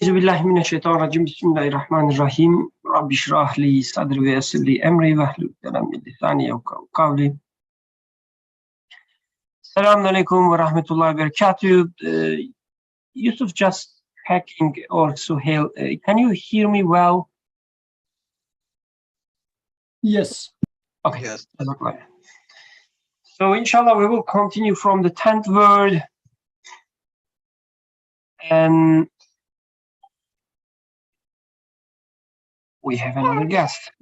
Euzubillahimineşşeytanirracim. Bismillahirrahmanirrahim. Rabbi şrah li sadri ve yessir li emri ve hlul ukdeten min lisani yefkahu kavli. Selamünaleyküm ve rahmetullahi ve berekatuh. Yusuf just hacking or Suhail. Can you hear me well? Yes. Okay. Yes. So inshallah we will continue from the 10th word. And we have another guest.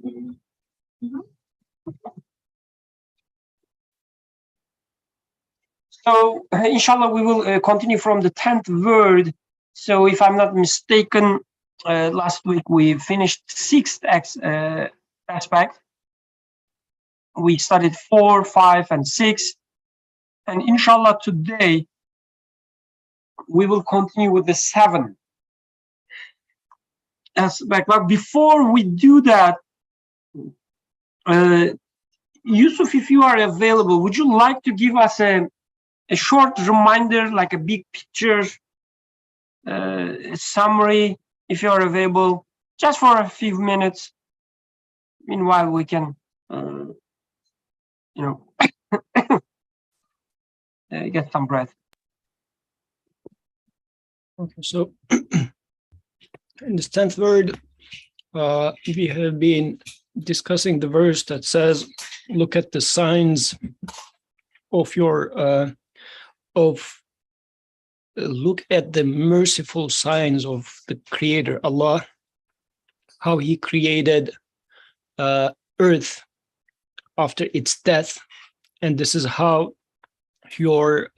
So, inshallah, we will continue from the 10th word. So, if I'm not mistaken, last week we finished 6th aspect. We studied 4, 5, and 6. And inshallah, today we will continue with the 7th aspect. But before we do that, Yusuf, if you are available, would you like to give us a short reminder, like a big picture, summary, if you are available, just for a few minutes? Meanwhile, we can, get some breath. Okay, so in this 10th word, we have been discussing the verse that says, look at the signs of your look at the merciful signs of the Creator, Allah, how He created earth after its death, and this is how your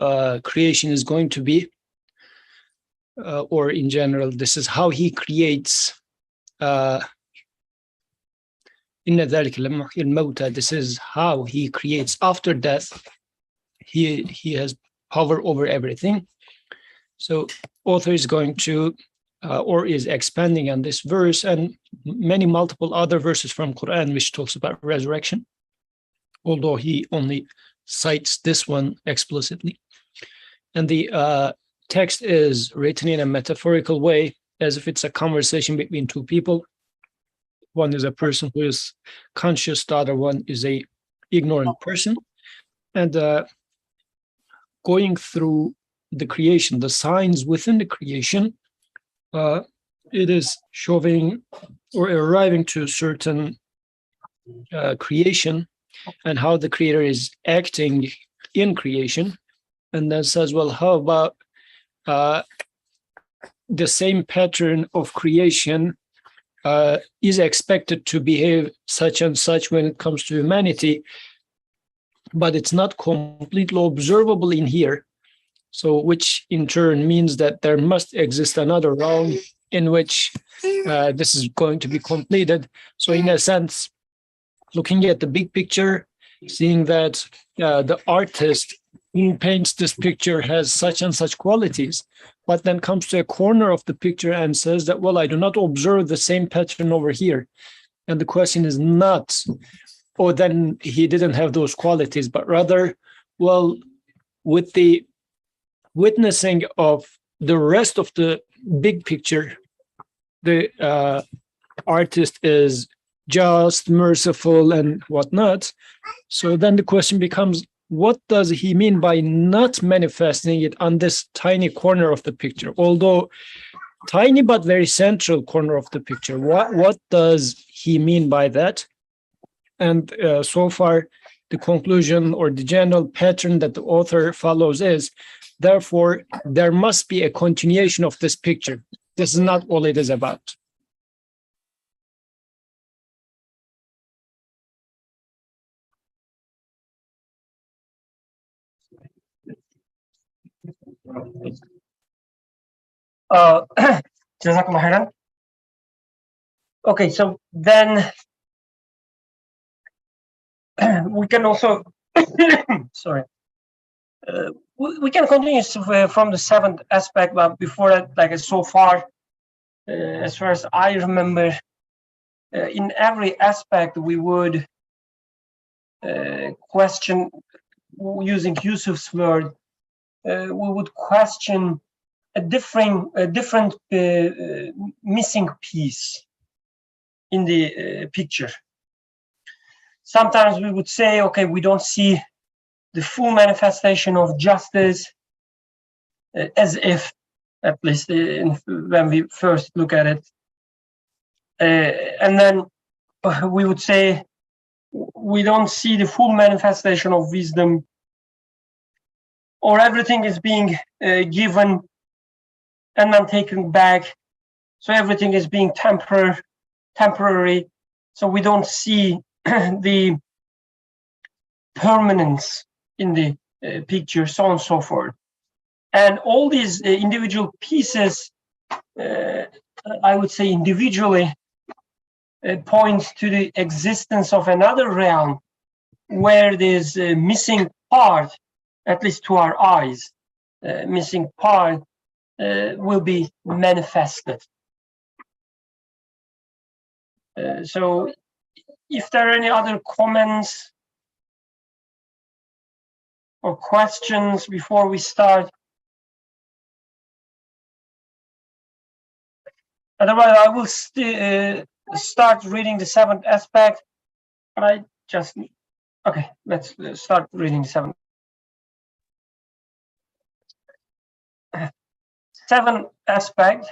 creation is going to be, or in general, this is how He creates. This is how He creates after death. He has power over everything. So author is going to or is expanding on this verse and many multiple other verses from Quran which talks about resurrection, although he only cites this one explicitly. And the text is written in a metaphorical way, as if it's a conversation between two people. One is a person who is conscious, the other one is a ignorant person. And going through the creation, the signs within the creation, it is showing or arriving to a certain creation and how the Creator is acting in creation. And then says, well, how about the same pattern of creation is expected to behave such and such when it comes to humanity, but it's not completely observable in here. So, which in turn means that there must exist another realm in which this is going to be completed. So, in a sense, looking at the big picture, seeing that the artist who paints this picture has such and such qualities, but then comes to a corner of the picture and says that, well, I do not observe the same pattern over here. And the question is not, oh, then he didn't have those qualities, but rather, well, with the witnessing of the rest of the big picture, the artist is just, merciful, and whatnot. So then the question becomes, what does he mean by not manifesting it on this tiny corner of the picture? Although tiny but very central corner of the picture. What does he mean by that? And so far, the conclusion or the general pattern that the author follows is, therefore, there must be a continuation of this picture. This is not all it is about. Jazakallah khairan. Okay, so then we can also, sorry, we can continue from the 7th aspect, but before that, like so far, as far as I remember, in every aspect we would question, using Yusuf's word, we would question a different missing piece in the picture. Sometimes we would say, okay, we don't see the full manifestation of justice, as if, at least when we first look at it. And then we would say, we don't see the full manifestation of wisdom, or everything is being given and then taken back. So everything is being temporary. So we don't see the permanence in the picture, so on and so forth. And all these individual pieces, I would say individually, points to the existence of another realm where there's a missing part, at least to our eyes, missing part will be manifested. So if there are any other comments or questions before we start, otherwise I will start reading the seventh aspect. And I just, okay, let's start reading the seventh. Seventh aspect,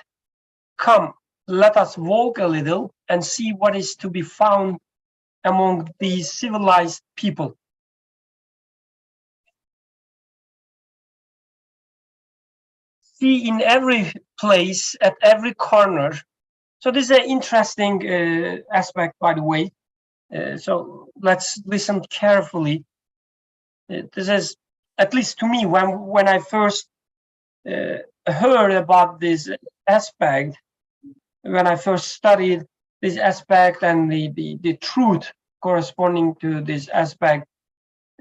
come, let us walk a little and see what is to be found among these civilized people. See in every place, at every corner. So this is an interesting aspect, by the way. So let's listen carefully. This is, at least to me, when I first heard about this aspect, when I first studied this aspect and the truth corresponding to this aspect,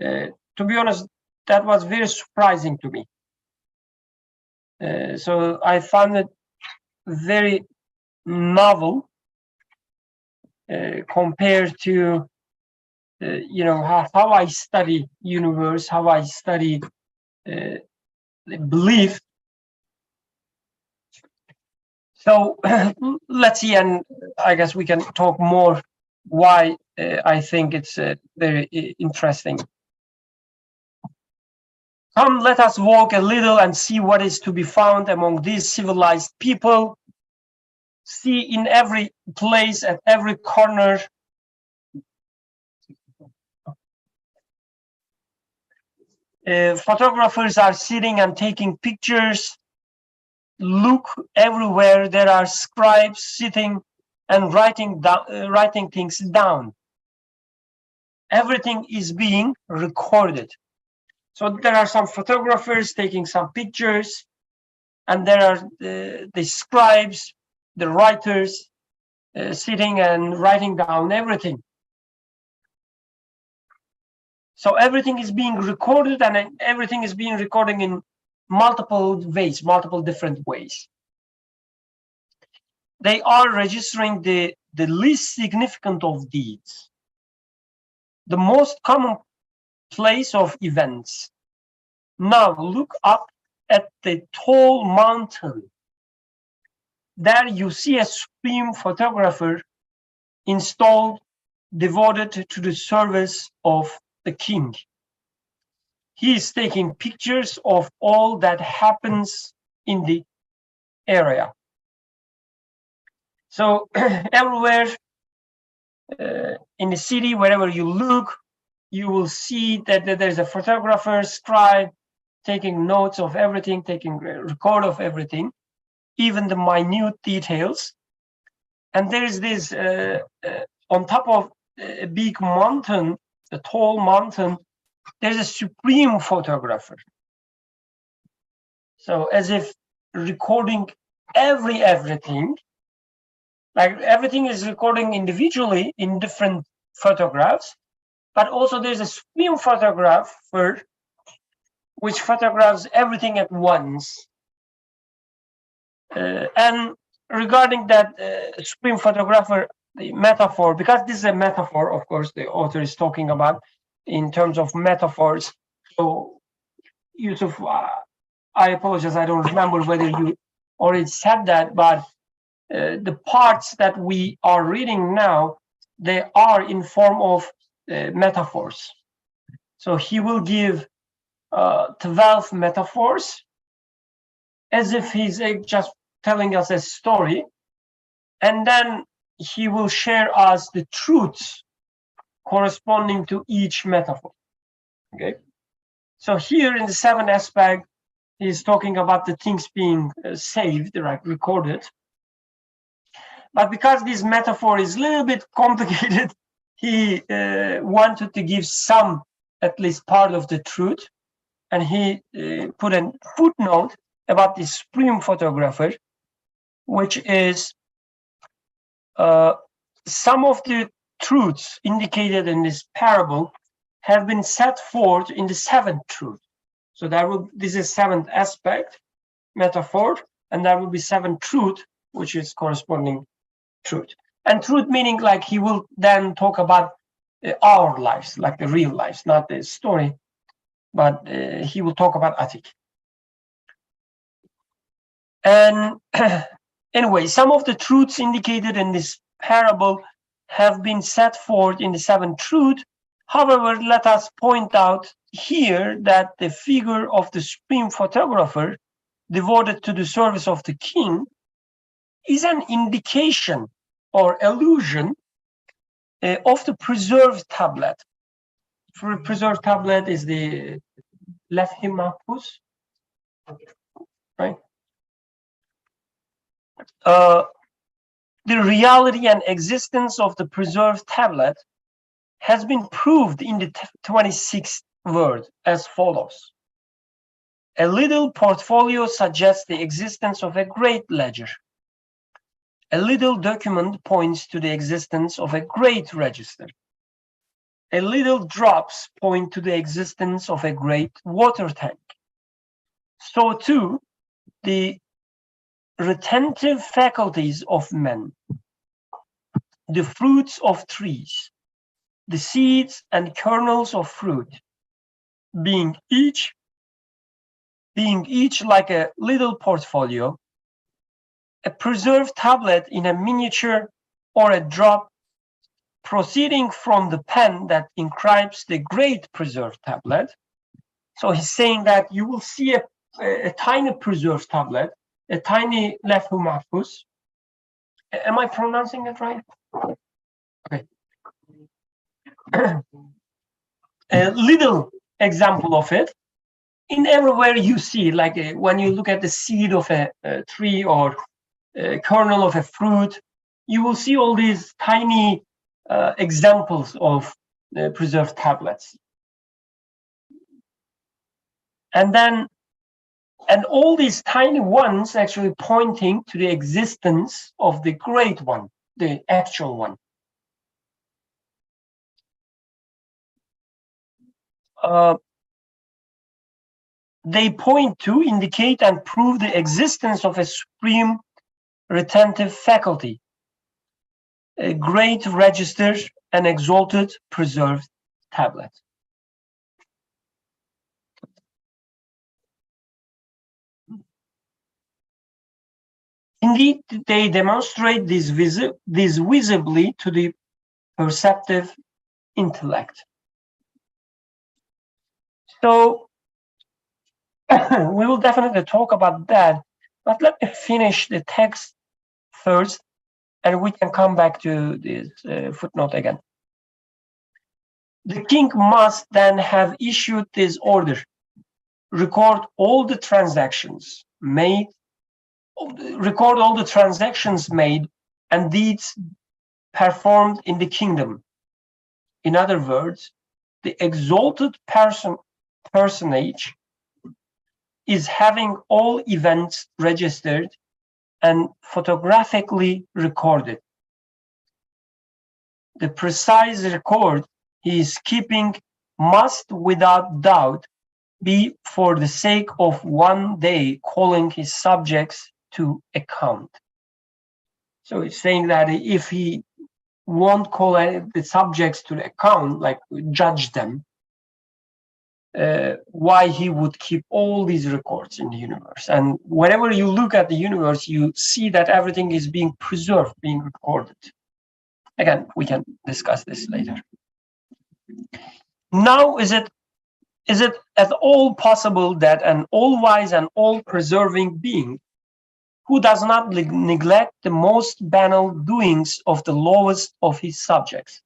to be honest, that was very surprising to me. So I found it very novel compared to you know, how I study universe, how I study belief. So let's see, and I guess we can talk more why I think it's very interesting. Come, let us walk a little and see what is to be found among these civilized people. See in every place, at every corner. Photographers are sitting and taking pictures. Look everywhere. There are scribes sitting and writing things down. Everything is being recorded. So there are some photographers taking some pictures, and there are the scribes, the writers, sitting and writing down everything. So everything is being recorded, and everything is being recorded in multiple ways, multiple different ways. They are registering the least significant of deeds, the most common place of events. Now look up at the tall mountain. There you see a supreme photographer installed, devoted to the service of the king. He is taking pictures of all that happens in the area. So everywhere in the city, wherever you look, you will see that there's a photographer, scribe, taking notes of everything, taking record of everything, even the minute details. And there's this, on top of a big mountain, a tall mountain, there's a supreme photographer. So as if recording everything, like everything is recording individually in different photographs, but also there's a supreme photographer which photographs everything at once. And regarding that supreme photographer, the metaphor, because this is a metaphor, of course, the author is talking about in terms of metaphors. So Yusuf, I apologize, I don't remember whether you already said that, but the parts that we are reading now, they are in form of metaphors. So he will give 12 metaphors as if he's just telling us a story, and then he will share us the truths corresponding to each metaphor. Okay, so here in the 7th aspect, he's talking about the things being saved, right, recorded. But because this metaphor is a little bit complicated, he wanted to give some, at least part of the truth, and he put a footnote about the supreme photographer, which is some of the truths indicated in this parable have been set forth in the 7th truth. So this is 7th aspect, metaphor, and there will be 7th truth, which is corresponding truth. And truth meaning like he will then talk about our lives, like the real lives, not the story, but he will talk about Atik. And anyway, some of the truths indicated in this parable have been set forth in the 7th truth. However, let us point out here that the figure of the supreme photographer devoted to the service of the king is an indication or allusion of the preserved tablet. Preserved tablet is the Lef-i Mahfuz, right? The reality and existence of the preserved tablet has been proved in the 26th word as follows. A little portfolio suggests the existence of a great ledger. A little document points to the existence of a great register. A little drops point to the existence of a great water tank. So too, the retentive faculties of men, the fruits of trees, the seeds and kernels of fruit, being each like a little portfolio, a preserved tablet in a miniature, or a drop proceeding from the pen that inscribes the great preserved tablet. So he's saying that you will see a tiny preserved tablet, a tiny Lef-i Mahfuz. Am I pronouncing it right? Okay. A little example of it. In everywhere you see, like when you look at the seed of a tree or a kernel of a fruit, you will see all these tiny examples of preserved tablets. And all these tiny ones actually pointing to the existence of the great one, the actual one. They point to, indicate, and prove the existence of a supreme retentive faculty, a great register, an exalted preserved tablet. Indeed, they demonstrate this visibly to the perceptive intellect. So we will definitely talk about that, but let me finish the text first, and we can come back to this footnote again. The king must then have issued this order, record all the transactions made, and deeds performed in the kingdom. In other words, the exalted personage is having all events registered and photographically recorded. The precise record he is keeping must without doubt be for the sake of one day calling his subjects to account. So it's saying that if he won't call the subjects to account, like judge them, why he would keep all these records in the universe. And whenever you look at the universe, you see that everything is being preserved, being recorded. Again, we can discuss this later. Now, is it at all possible that an all-wise and all-preserving being who does not neglect the most banal doings of the lowest of his subjects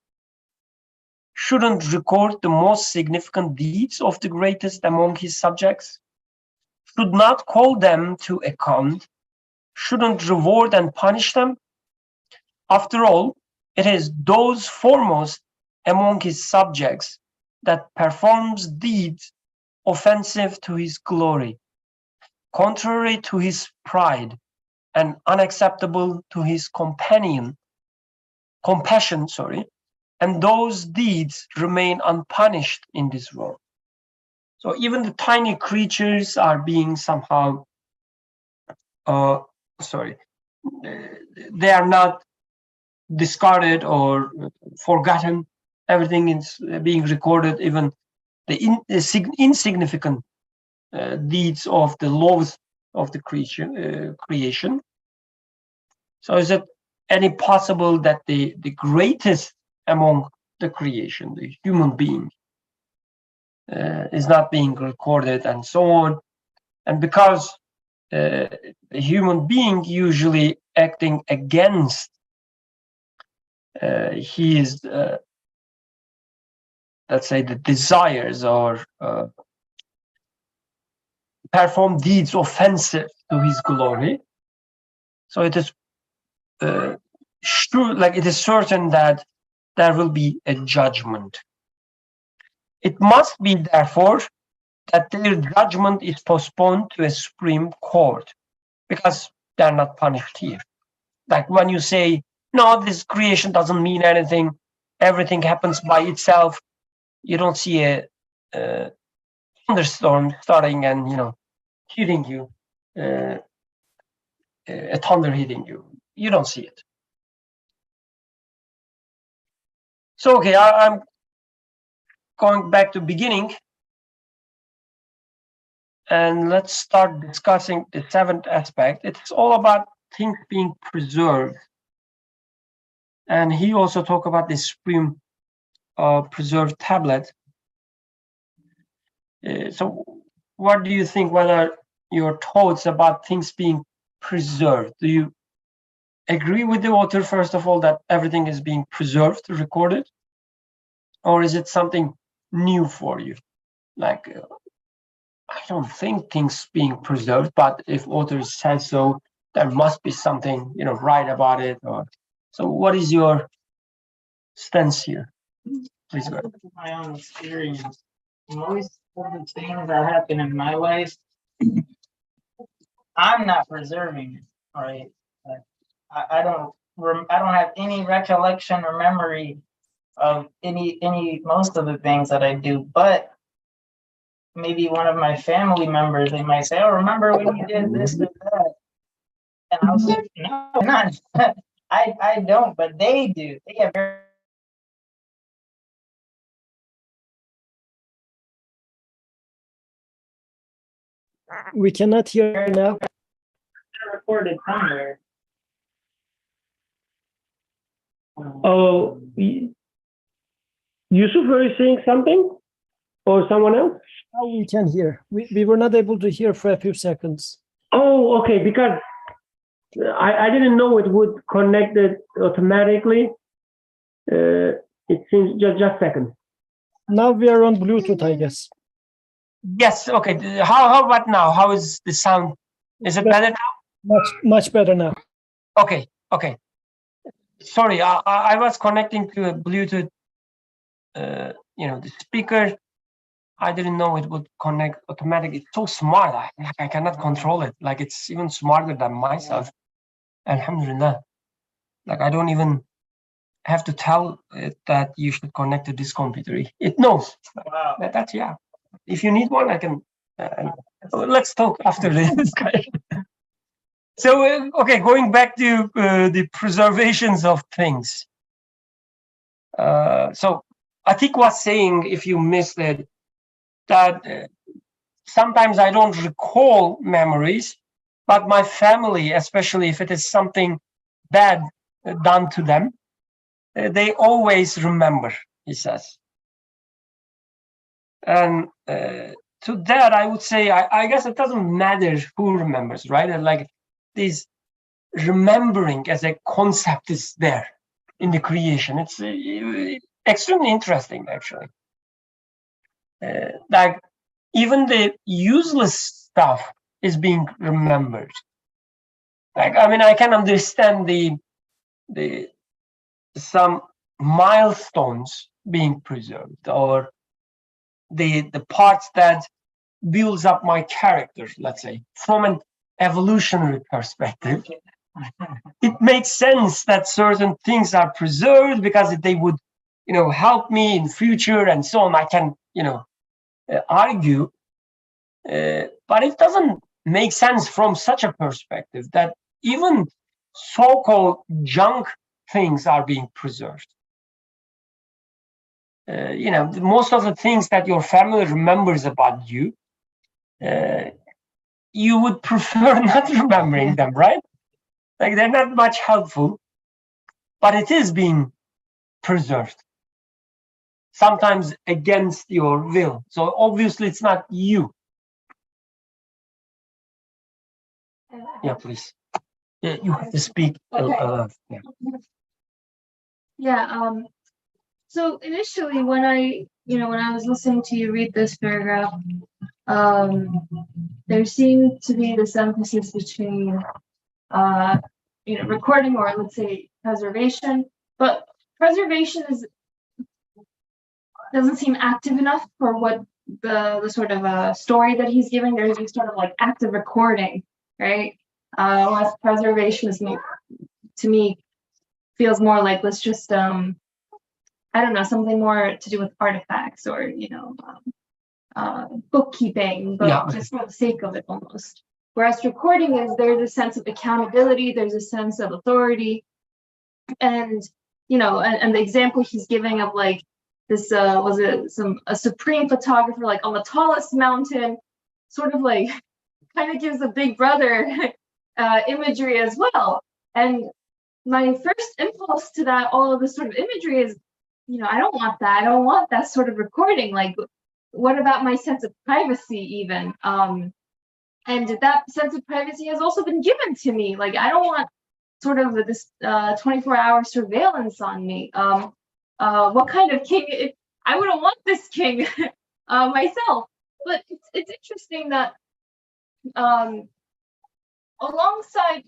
shouldn't record the most significant deeds of the greatest among his subjects, should not call them to account, shouldn't reward and punish them? After all, it is those foremost among his subjects that performs deeds offensive to his glory, contrary to his pride, and unacceptable to his compassion, and those deeds remain unpunished in this world. So even the tiny creatures are being somehow, they are not discarded or forgotten. Everything is being recorded, even the insignificant deeds of the lowest of the creation. So is it any possible that the greatest among the creation, the human being, is not being recorded and so on? And because a human being usually acting against his, let's say, the desires, or perform deeds offensive to his glory. So it is it is certain that there will be a judgment. It must be, therefore, that their judgment is postponed to a Supreme Court, because they're not punished here. Like when you say, no, this creation doesn't mean anything, everything happens by itself, you don't see a thunderstorm starting and, hitting you, a thunder hitting you. You don't see it. So, okay, I'm going back to beginning. And let's start discussing the seventh aspect. It's all about things being preserved. And he also talked about the supreme preserved tablet. So what do you think? What are your thoughts about things being preserved? Do you agree with the author, first of all, that everything is being preserved, recorded? Or is it something new for you? Like, I don't think things being preserved, but if author says so, there must be something, right about it. Or so what is your stance here? Please go ahead. My own experience, most of the things that happen in my life, I'm not preserving it, right? Like, I don't have any recollection or memory of most of the things that I do, but maybe one of my family members, they might say, "Oh, remember when you did this or that?" And I was like, "No, not. I don't, but they do. They have very." We cannot hear now. Recorded somewhere. Oh, Yusuf, are you saying something? Or someone else? Now we can hear. We were not able to hear for a few seconds. Oh, okay, because I didn't know it would connect it automatically. It seems just a second. Now we are on Bluetooth, I guess. Yes, okay. How about now? How is the sound? Is it better now? Much better now. Okay. Sorry, I was connecting to a Bluetooth, the speaker. I didn't know it would connect automatically. It's so smart. I cannot control it. Like, it's even smarter than myself. Alhamdulillah. Like, I don't even have to tell it that you should connect to this computer. It knows. Wow. That's, yeah. If you need one, I can. Let's talk after this. So, okay, going back to the preservations of things. So, Atik was saying, if you missed it, that sometimes I don't recall memories, but my family, especially if it is something bad done to them, they always remember, he says. And to that, I would say, I guess it doesn't matter who remembers, right? And like this remembering as a concept is there in the creation. It's extremely interesting, actually. Like even the useless stuff is being remembered. Like, I mean, I can understand the some milestones being preserved, or the parts that builds up my character, let's say, from an evolutionary perspective. It makes sense that certain things are preserved because they would, help me in future and so on. I can, argue, but it doesn't make sense from such a perspective that even so-called junk things are being preserved. Most of the things that your family remembers about you, you would prefer not remembering them, right? Like they're not much helpful, but it is being preserved. Sometimes against your will. So obviously it's not you. Yeah, please. Yeah, you have to speak. Okay. Yeah. So initially, when I was listening to you read this paragraph, there seemed to be this emphasis between, recording, or let's say preservation, but preservation doesn't seem active enough for what the sort of story that he's giving. There's this sort of like active recording, right? Whilst preservation is to me feels more like, let's just I don't know, something more to do with artifacts, or bookkeeping, but just for the sake of it almost. Whereas recording there's a sense of accountability, there's a sense of authority, and and the example he's giving of like this was it a supreme photographer like on the tallest mountain, sort of like kind of gives a big brother imagery as well. And my first impulse to that, all of this sort of imagery is, I don't want that. I don't want that sort of recording. Like, what about my sense of privacy even? And that sense of privacy has also been given to me. Like, I don't want sort of this 24-hour surveillance on me. What kind of king? I wouldn't want this king myself. But it's interesting that alongside,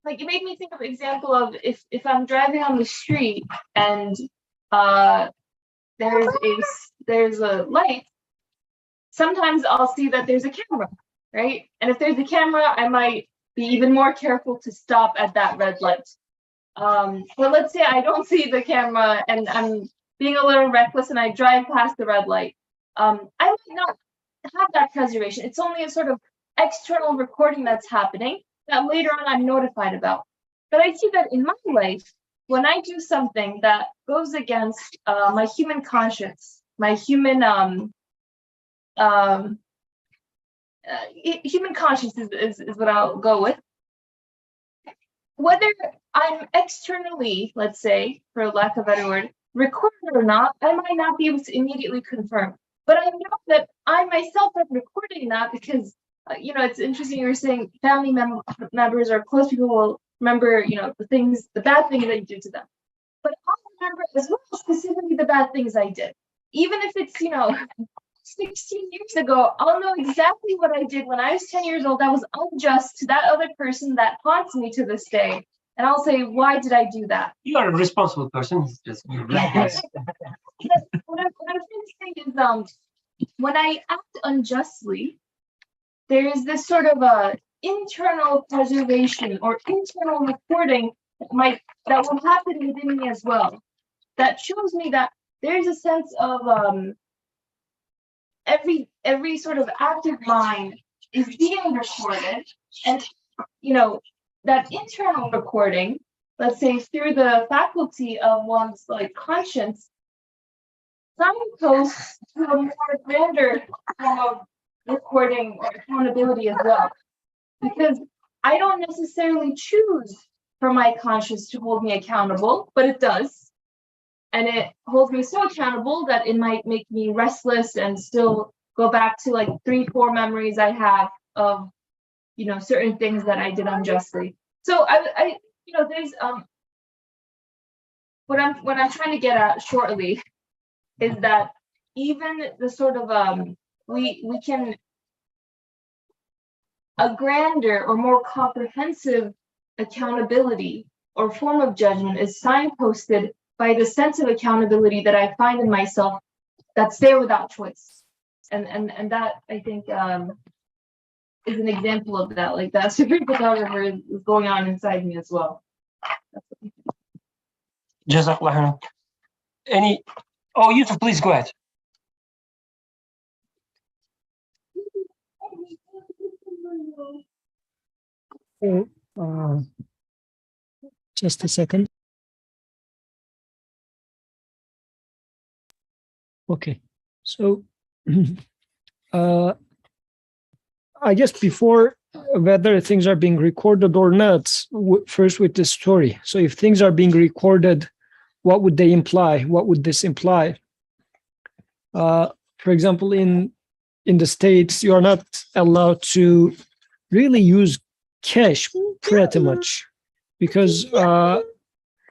like it made me think of an example of if I'm driving on the street and there's a light, sometimes I'll see that there's a camera, right? And if there's a camera, I might be even more careful to stop at that red light. But let's say I don't see the camera and I'm being a little reckless and I drive past the red light. I might not have that preservation. It's only a sort of external recording that's happening that later on I'm notified about. But I see that in my life, when I do something that goes against my human conscience, my human human conscience is what I'll go with. Whether I'm externally, let's say, for lack of a better word, recorded or not, I might not be able to immediately confirm. But I know that I myself am recording that because, it's interesting you were saying family members or close people will remember, the bad things that you do to them. But I'll remember as well specifically the bad things I did. Even if it's, 16 years ago, I'll know exactly what I did when I was 10 years old that was unjust to that other person that haunts me to this day. And I'll say, why did I do that? You are a responsible person. It's just reckless. What I'm trying to say is, when I act unjustly, there is this sort of internal preservation or internal recording that will happen within me as well. That shows me that there's a sense of every sort of active mind is being recorded, and that internal recording, let's say through the faculty of one's like conscience, signposts to a more grander form of recording or accountability as well. Because I don't necessarily choose for my conscience to hold me accountable, but it does. And it holds me so accountable that it might make me restless and still go back to like 3-4 memories I have of, certain things that I did unjustly. So I there's what I'm trying to get at shortly is that even the sort of we can a grander or more comprehensive accountability or form of judgment is signposted by the sense of accountability that I find in myself that's there without choice. And that I think is an example of that. Like that spirit photographer is going on inside me as well. Jazakallah. Oh, Yusuf, please go ahead. Just a second. Okay, so I guess before whether things are being recorded or not, first with the story. So if things are being recorded, what would they imply? What would this imply? For example, in the States, you are not allowed to really use cash pretty much because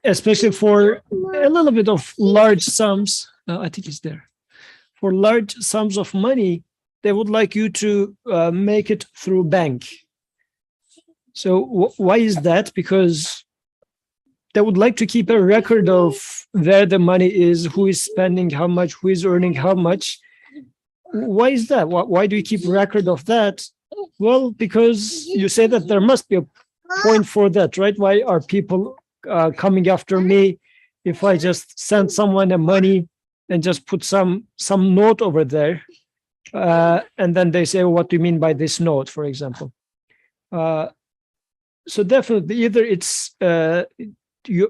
especially for a little bit of large sums, I think it's there. For large sums of money, they would like you to make it through bank. So why is that? Because they would like to keep a record of where the money is, who is spending how much, who is earning how much. Why is that? Why do you keep record of that? Well, because you say that there must be a point for that, right? Why are people coming after me if I just send someone the money and just put some note over there? And then they say, what do you mean by this note, for example? So definitely either it's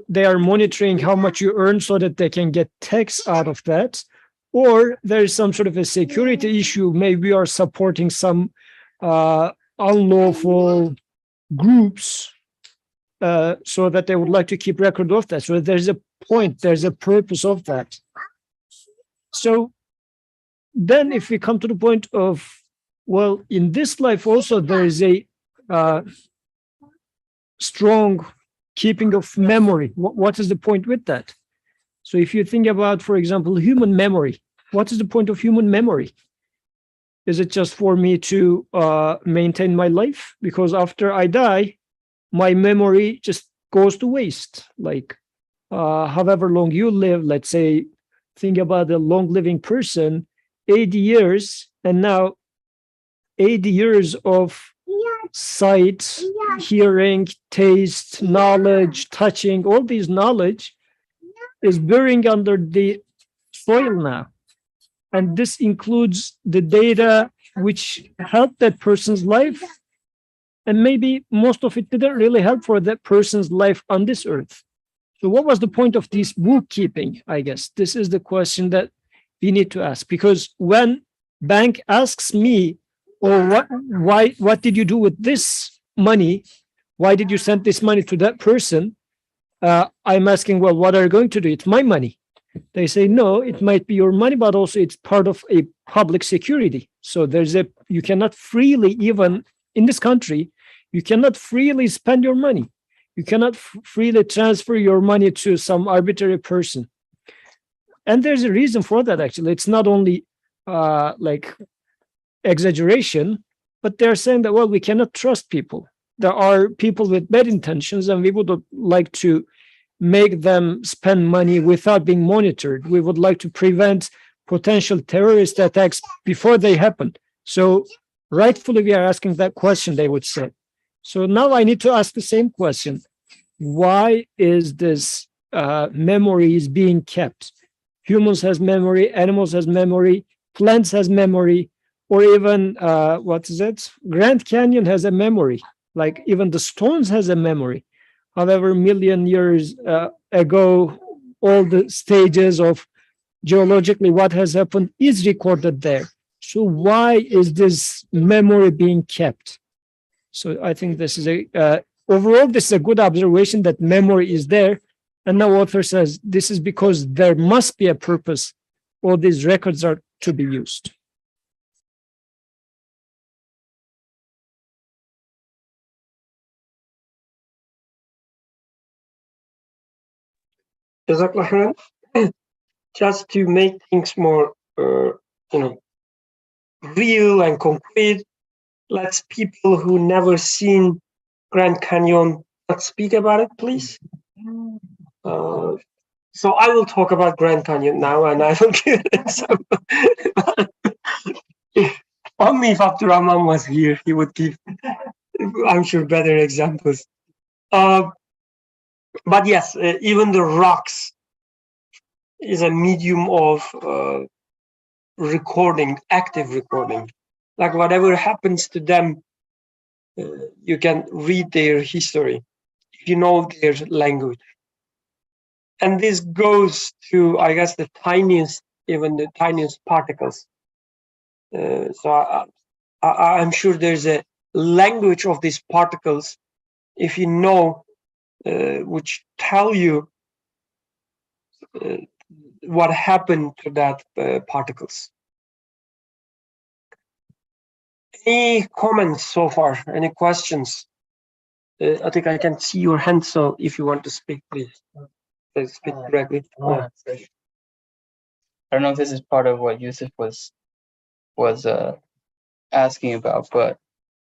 they are monitoring how much you earn so that they can get tax out of that, or there is some sort of a security issue. Maybe you are supporting some unlawful groups so that they would like to keep record of that. So there's a point, there's a purpose of that. So then if we come to the point of, well, in this life also there is a strong keeping of memory. What is the point with that? So if you think about, for example, human memory, what is the point of human memory? Is it just for me to maintain my life? Because after I die, my memory just goes to waste. Like however long you live, let's say, think about a long living person, 80 years, and now 80 years of sight, hearing, taste, knowledge, touching, all these knowledge is burying under the soil now. And this includes the data which helped that person's life. And maybe most of it didn't really help for that person's life on this earth. So what was the point of this bookkeeping? I guess this is the question that we need to ask, because when bank asks me, or what did you do with this money? Why did you send this money to that person? I'm asking, well, what are you going to do? It's my money. They say, no, it might be your money, but also it's part of a public security. So you cannot freely, even in this country, you cannot freely spend your money. You cannot freely transfer your money to some arbitrary person. And there's a reason for that, actually. It's not only like exaggeration, but they're saying that, well, we cannot trust people. There are people with bad intentions, and we would like to make them spend money without being monitored. We would like to prevent potential terrorist attacks before they happen. So rightfully, we are asking that question, they would say. So now I need to ask the same question. Why is this memory is being kept? Humans has memory, animals has memory, plants has memory, or even, Grand Canyon has a memory. Like even the stones has a memory. However, million years ago, all the stages of geologically what has happened is recorded there. So why is this memory being kept? So I think this is overall, this is a good observation that memory is there. And now author says this is because there must be a purpose all these records are to be used. Jazakallah khairan. Just to make things more, real and concrete, let's people who never seen Grand Canyon, let's speak about it, please. So I will talk about Grand Canyon now, and I will give an example. Only if Abdurrahman was here, he would give, I'm sure, better examples. But yes, even the rocks is a medium of recording, active recording. Like whatever happens to them, you can read their history if you know their language. And this goes to, I guess, the tiniest, even the tiniest particles. So I'm sure there's a language of these particles, if you know, which tell you what happened to that particles. Any comments so far? Any questions? I think I can see your hand, so if you want to speak, please speak directly. I don't know if this is part of what Yusuf was asking about, but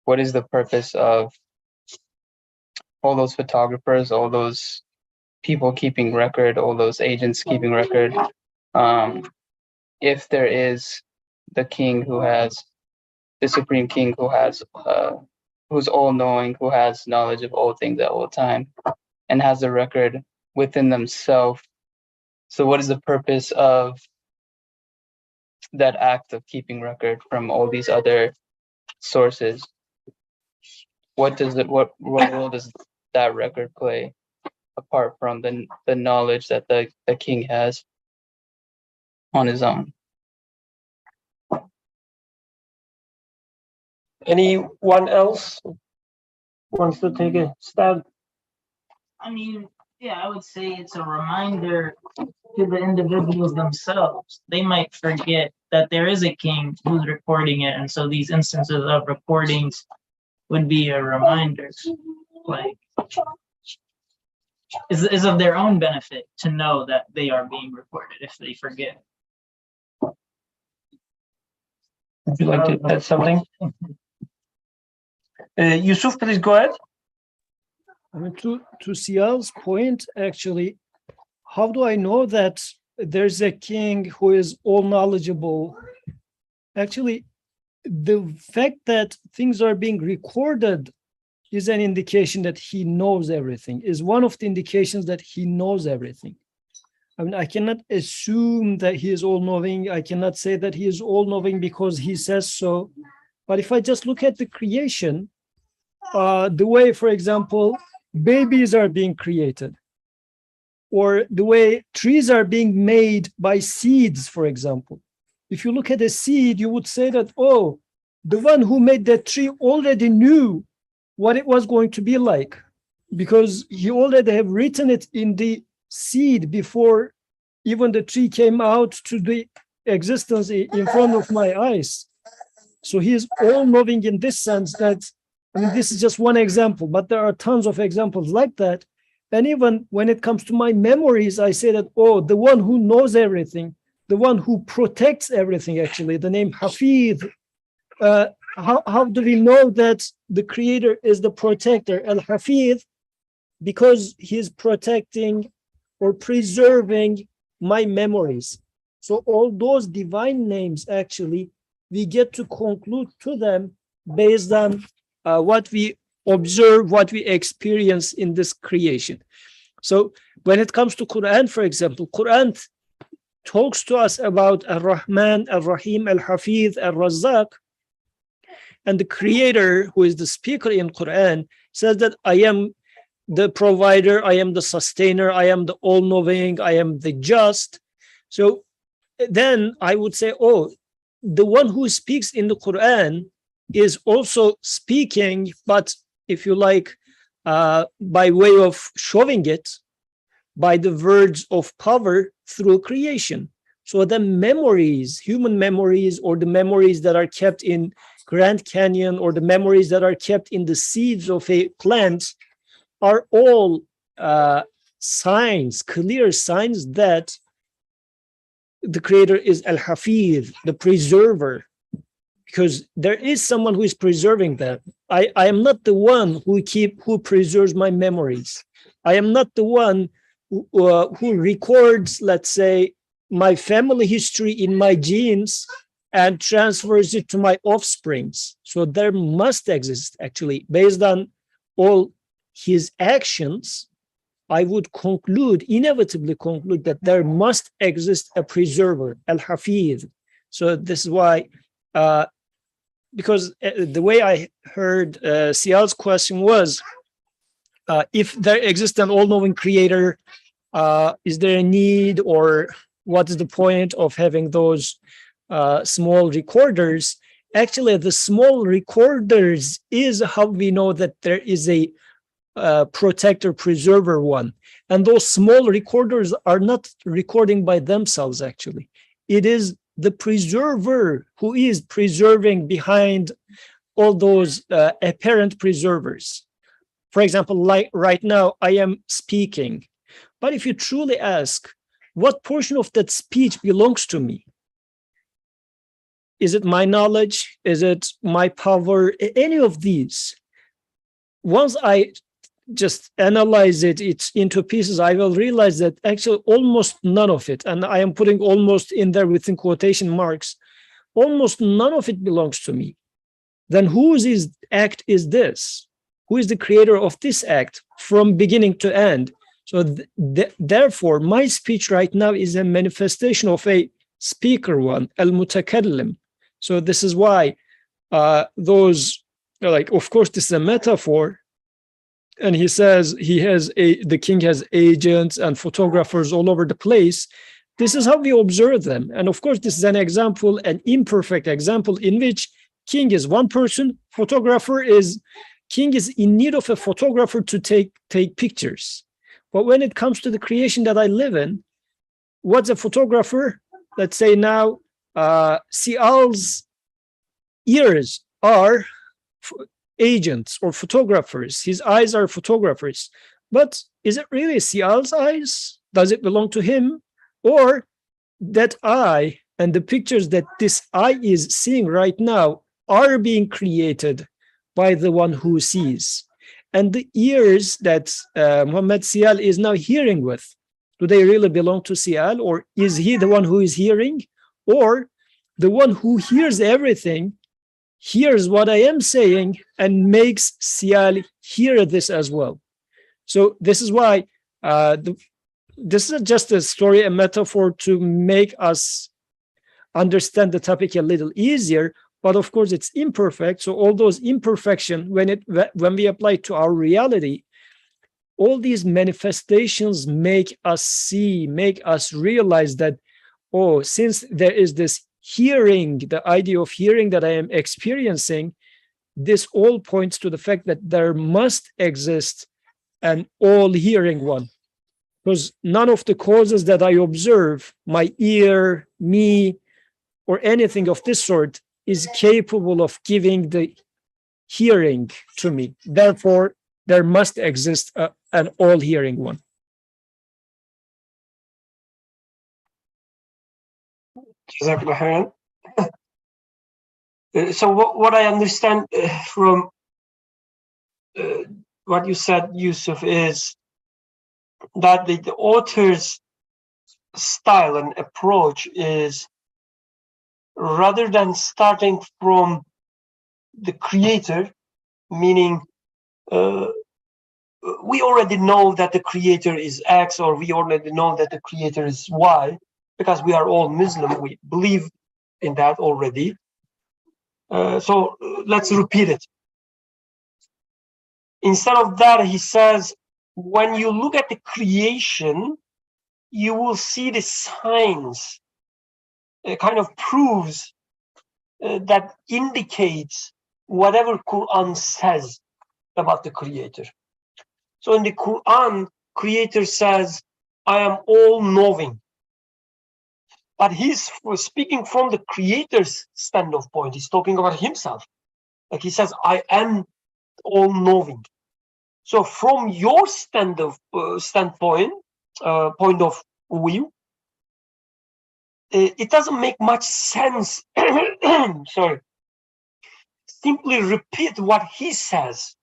what is the purpose of all those photographers, all those people keeping record, all those agents keeping record? If there is the king who has, the supreme king who has, who's all-knowing, who has knowledge of all things at all time, and has a record within themselves. So what is the purpose of that act of keeping record from all these other sources? What role does that record play apart from the knowledge that the king has on his own? Anyone else wants to take a stab? I mean, yeah, I would say it's a reminder to the individuals themselves. They might forget that there is a king who's recording it, and so these instances of recordings would be a reminder, like, is of their own benefit to know that they are being recorded if they forget. Would you like to add something? Yusuf, please go ahead. I mean, to Sial's point, actually, how do I know that there's a king who is all knowledgeable? Actually, the fact that things are being recorded is an indication that he knows everything, is one of the indications that he knows everything. I mean, I cannot assume that he is all-knowing. I cannot say that he is all-knowing because he says so. But if I just look at the creation, the way, for example, babies are being created, or the way trees are being made by seeds, for example. If you look at a seed, you would say that, oh, the one who made that tree already knew what it was going to be like, because he already have written it in the seed before even the tree came out to the existence in front of my eyes. So he is all-knowing in this sense that, I mean, this is just one example, but there are tons of examples like that. And even when it comes to my memories, I say that, oh, the one who knows everything, the one who protects everything, actually, the name Hafiz. How do we know that the creator is the protector, Al-Hafiz? Because he's protecting or preserving my memories. So all those divine names, actually, we get to conclude to them based on what we observe, what we experience in this creation. So when it comes to Quran, for example, Quran talks to us about Ar-Rahman, Ar-Rahim, Al-Hafiz, Al-Razzaq, and the creator, who is the speaker in Quran, says that I am the provider, I am the sustainer, I am the all-knowing, I am the just. So then I would say, oh, the one who speaks in the Quran is also speaking, but if you like, by way of showing it, by the words of power through creation. So the memories, human memories, or the memories that are kept in Grand Canyon, or the memories that are kept in the seeds of a plant, are all signs, clear signs that the creator is Al-Hafiz, the preserver, because there is someone who is preserving that. I am not the one who preserves my memories. I am not the one who records, let's say, my family history in my genes and transfers it to my offsprings. So there must exist, actually, based on all his actions, I would inevitably conclude that there must exist a preserver, Al-Hafiz. So this is why, because the way I heard Sial's question was, if there exists an all-knowing creator, is there a need, or what is the point of having those small recorders? Actually, the small recorders is how we know that there is a protector, preserver one. And those small recorders are not recording by themselves, actually. It is the preserver who is preserving behind all those apparent preservers. For example, like right now, I am speaking. But if you truly ask, what portion of that speech belongs to me? Is it my knowledge? Is it my power? Any of these? Once I just analyze it into pieces, I will realize that actually almost none of it, and I am putting almost in there within quotation marks, almost none of it belongs to me. Then whose act is this? Who is the creator of this act from beginning to end? So therefore, my speech right now is a manifestation of a speaker one, al-mutakallim. So this is why those, like, of course, this is a metaphor. And he says the king has agents and photographers all over the place. This is how we observe them. And of course, this is an example, an imperfect example, in which king is one person, king is in need of a photographer to take pictures. But when it comes to the creation that I live in, what's a photographer? Let's say now, Sial's ears are agents or photographers. His eyes are photographers. But is it really Sial's eyes? Does it belong to him? Or that eye and the pictures that this eye is seeing right now are being created by the one who sees? And the ears that Muhammad Sial is now hearing with, do they really belong to Sial? Or is he the one who is hearing? Or the one who hears everything hears what I am saying and makes Sial hear this as well? So this is why this is just a story, a metaphor to make us understand the topic a little easier. But of course, it's imperfect. So all those imperfections, when we apply it to our reality, all these manifestations make us see, make us realize that, oh, since there is this hearing, the idea of hearing that I am experiencing, this all points to the fact that there must exist an all-hearing one. Because none of the causes that I observe, my ear, me, or anything of this sort, is capable of giving the hearing to me. Therefore, there must exist an all-hearing one. So what I understand from what you said, Yusuf, is that the author's style and approach is, rather than starting from the creator, meaning we already know that the creator is X, or we already know that the creator is Y, because we are all Muslim, we believe in that already. So let's repeat it. Instead of that, he says, when you look at the creation, you will see the signs kind of proves that indicates whatever Quran says about the Creator. So in the Quran, Creator says, I am all-knowing. But he's speaking from the Creator's standpoint. He's talking about himself. Like he says, I am all-knowing. So from your standpoint, point of view, it doesn't make much sense. Sorry. Simply repeat what he says.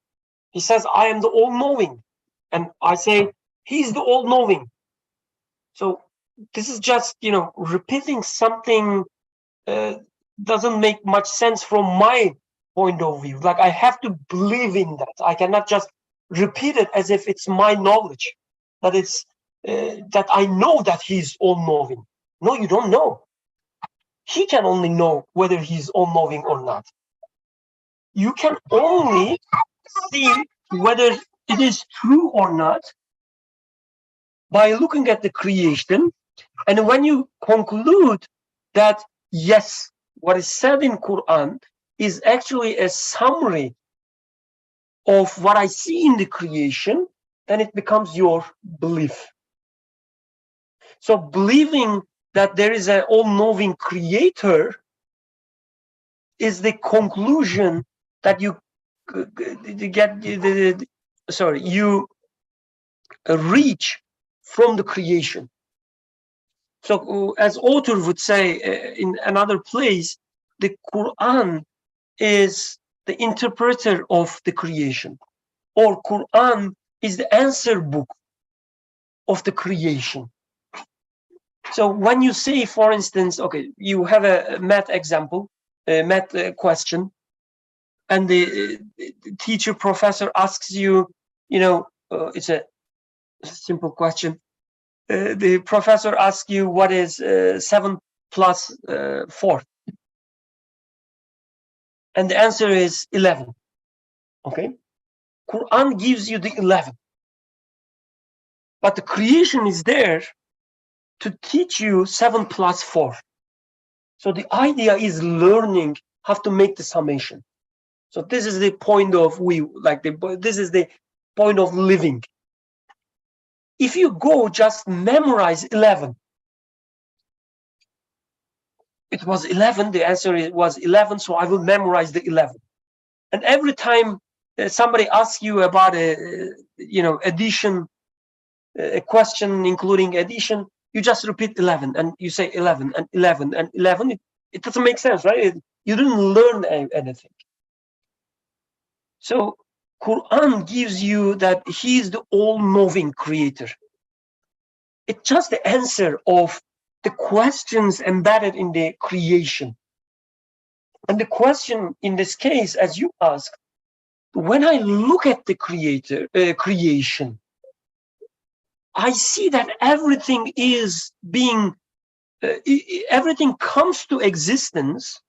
He says, I am the all-knowing. And I say, he's the all-knowing. So this is just, repeating something doesn't make much sense from my point of view. Like I have to believe in that. I cannot just repeat it as if it's my knowledge, that it's that I know that he's all-knowing. No, you don't know. He can only know whether he's all-knowing or not. You can only see whether it is true or not by looking at the creation. And when you conclude that, yes, what is said in Quran is actually a summary of what I see in the creation, then it becomes your belief. So believing that there is an all-knowing creator is the conclusion that you reach from the creation. So as author would say in another place, the Quran is the interpreter of the creation, or Quran is the answer book of the creation. So when you say, for instance, okay, you have a math example, a math question, and the teacher professor asks you, it's a simple question. The professor asks you, what is 7 plus 4? And the answer is 11. Okay? Quran gives you the 11. But the creation is there to teach you 7 plus 4. So the idea is learning how to make the summation. So this is the point of this is the point of living. If you go just memorize 11, it was 11, the answer was 11, so I will memorize the 11. And every time somebody asks you about addition, a question including addition, you just repeat 11 and you say 11 and 11 and 11. It doesn't make sense, right? You didn't learn anything. So Quran gives you that he's the all-knowing creator. It's just the answer of the questions embedded in the creation. And the question in this case, as you asked, when I look at the creation, I see that everything is being, everything comes to existence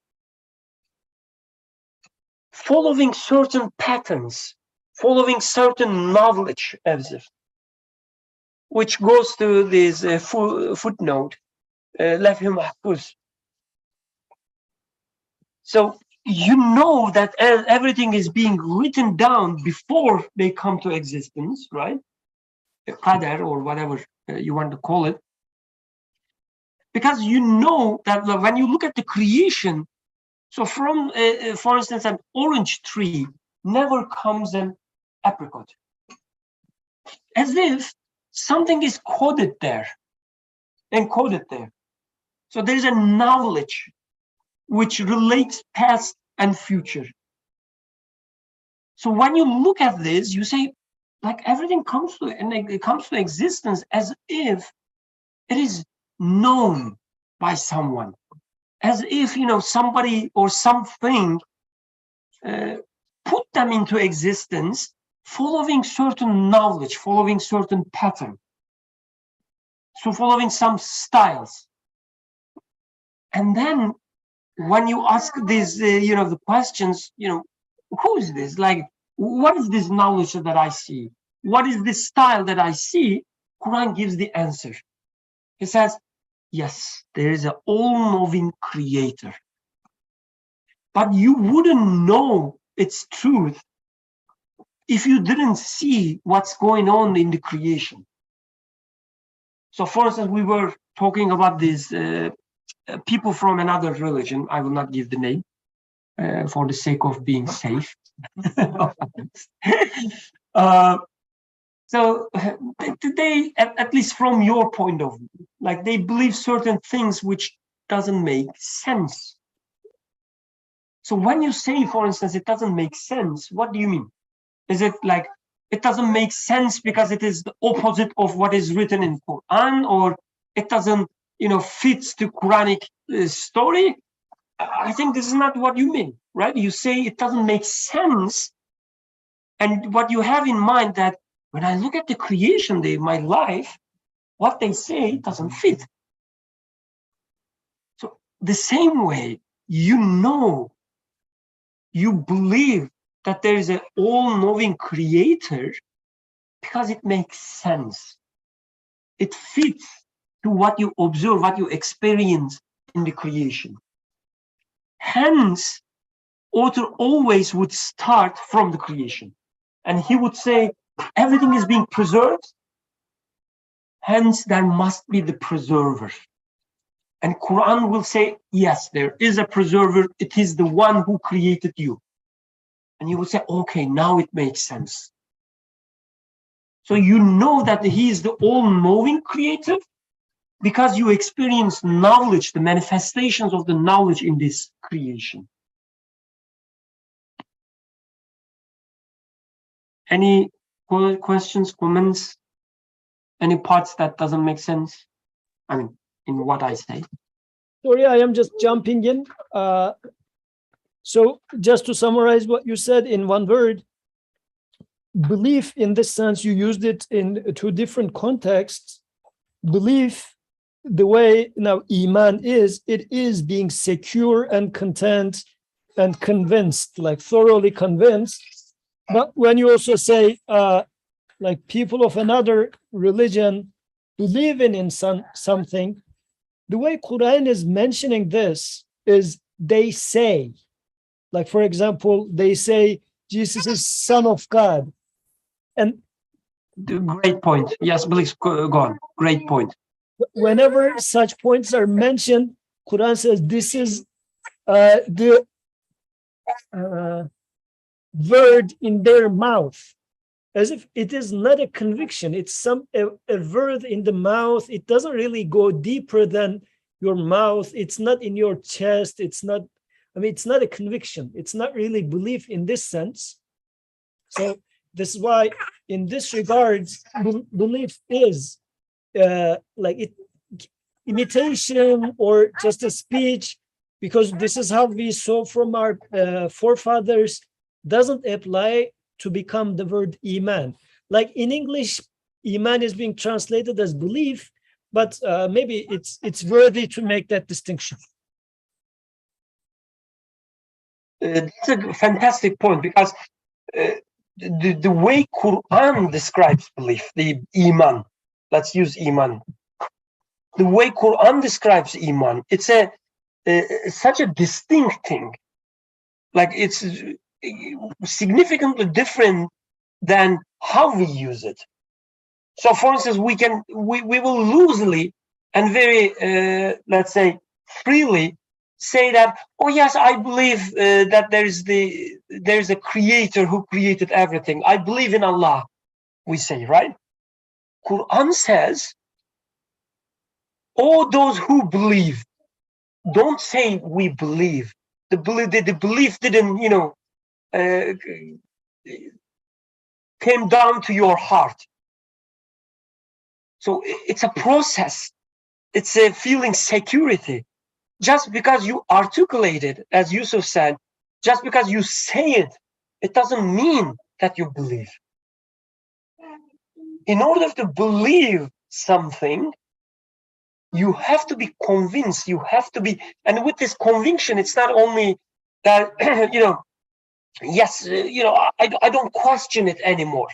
following certain patterns, following certain knowledge, as if, which goes to this footnote, Lawh Mahfuz. So you know that everything is being written down before they come to existence, right? Qadar, or whatever you want to call it. Because you know that when you look at the creation, so from, for instance, an orange tree never comes an apricot. As if something is coded there, encoded there. So there is a knowledge which relates past and future. So when you look at this, you say, like, everything comes to, and it comes to existence as if it is known by someone, as if somebody or something put them into existence following certain knowledge, following certain pattern, so following some styles. And then when you ask these the questions, who is this? Like, what is this knowledge that I see? What is this style that I see? Quran gives the answer. It says, yes, there is an all-knowing creator. But you wouldn't know its truth if you didn't see what's going on in the creation. So for instance, we were talking about these people from another religion. I will not give the name for the sake of being safe. So they, at least from your point of view, like they believe certain things which doesn't make sense. So when you say, for instance, it doesn't make sense, what do you mean? Is it like it doesn't make sense because it is the opposite of what is written in Quran, or it doesn't, fit the Quranic story? I think this is not what you mean, right? You say it doesn't make sense, and what you have in mind that when I look at the creation, my life, what they say doesn't fit. So the same way, you believe that there is an all-knowing creator because it makes sense. It fits to what you observe, what you experience in the creation. Hence, author always would start from the creation. And he would say, everything is being preserved, hence there must be the preserver. And Quran will say, yes, there is a preserver. It is the one who created you. And you will say, okay, now it makes sense. So you know that he is the all-knowing creator because you experience knowledge, the manifestations of the knowledge in this creation. Any questions, comments, any parts that doesn't make sense? I mean, in what I say. Sorry, I am just jumping in. So just to summarize what you said in one word, belief in this sense, you used it in two different contexts. Belief, the way now Iman is, it is being secure and content and convinced, like thoroughly convinced. But when you also say, like people of another religion believe in something, the way Quran is mentioning this is they say, like, for example, they say Jesus is Son of God. And great point. Yes, please go on. Great point. Whenever such points are mentioned, Quran says this is the word in their mouth, as if it is not a conviction. It's a word in the mouth. It doesn't really go deeper than your mouth. It's not in your chest. It's not, it's not a conviction. It's not really belief in this sense. So this is why in this regard, belief is like imitation or just a speech, because this is how we saw from our forefathers, doesn't apply to become the word Iman. Like in English, Iman is being translated as belief, but maybe it's worthy to make that distinction. That's a fantastic point, because the way Quran describes belief, the Iman, let's use Iman. The way Quran describes Iman, it's such a distinct thing. Like it's significantly different than how we use it. So for instance, we will loosely and very, let's say, freely say that, oh yes, I believe that there's a creator who created everything. I believe in Allah, we say, right? Quran says, all those who believe, don't say we believe. The belief didn't, came down to your heart. So it's a process. It's a feeling security. Just because you articulate it, as Yusuf said, just because you say it, it doesn't mean that you believe. In order to believe something, you have to be convinced. You have to be, and with this conviction, it's not only that, yes, I don't question it anymore.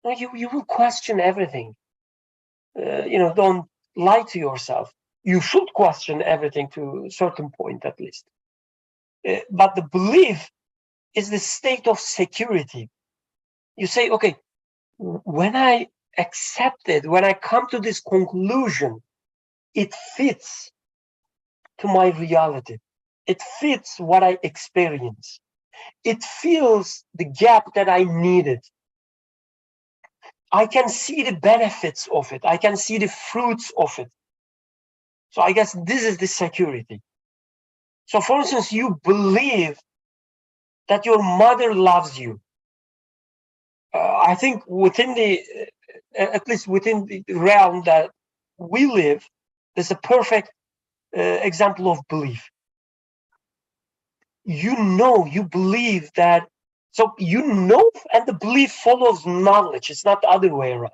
No, you will question everything. Don't lie to yourself. You should question everything to a certain point, at least. But the belief is the state of security. You say, okay, when I accept it, when I come to this conclusion, it fits to my reality. It fits what I experience. It fills the gap that I needed. I can see the benefits of it. I can see the fruits of it. So I guess this is the security. So for instance, you believe that your mother loves you. I think within the, at least within the realm that we live, there's a perfect example of belief. You know, you believe that, so you know, and the belief follows knowledge. It's not the other way around.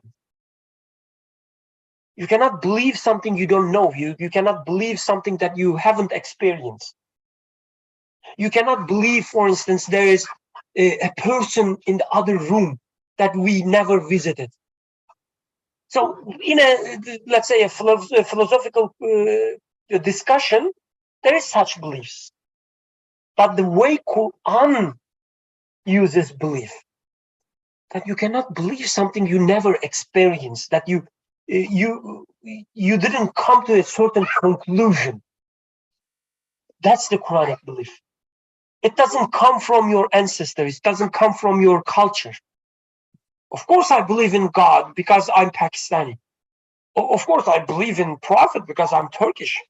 You cannot believe something you don't know. You cannot believe something that you haven't experienced. You cannot believe, for instance, there is a person in the other room that we never visited. So in a, let's say, a philosophical discussion, there is such beliefs. But the way Quran uses belief, that you cannot believe something you never experienced, that you didn't come to a certain conclusion. That's the Quranic belief. It doesn't come from your ancestors. It doesn't come from your culture. Of course, I believe in God because I'm Pakistani. Of course, I believe in Prophet because I'm Turkish.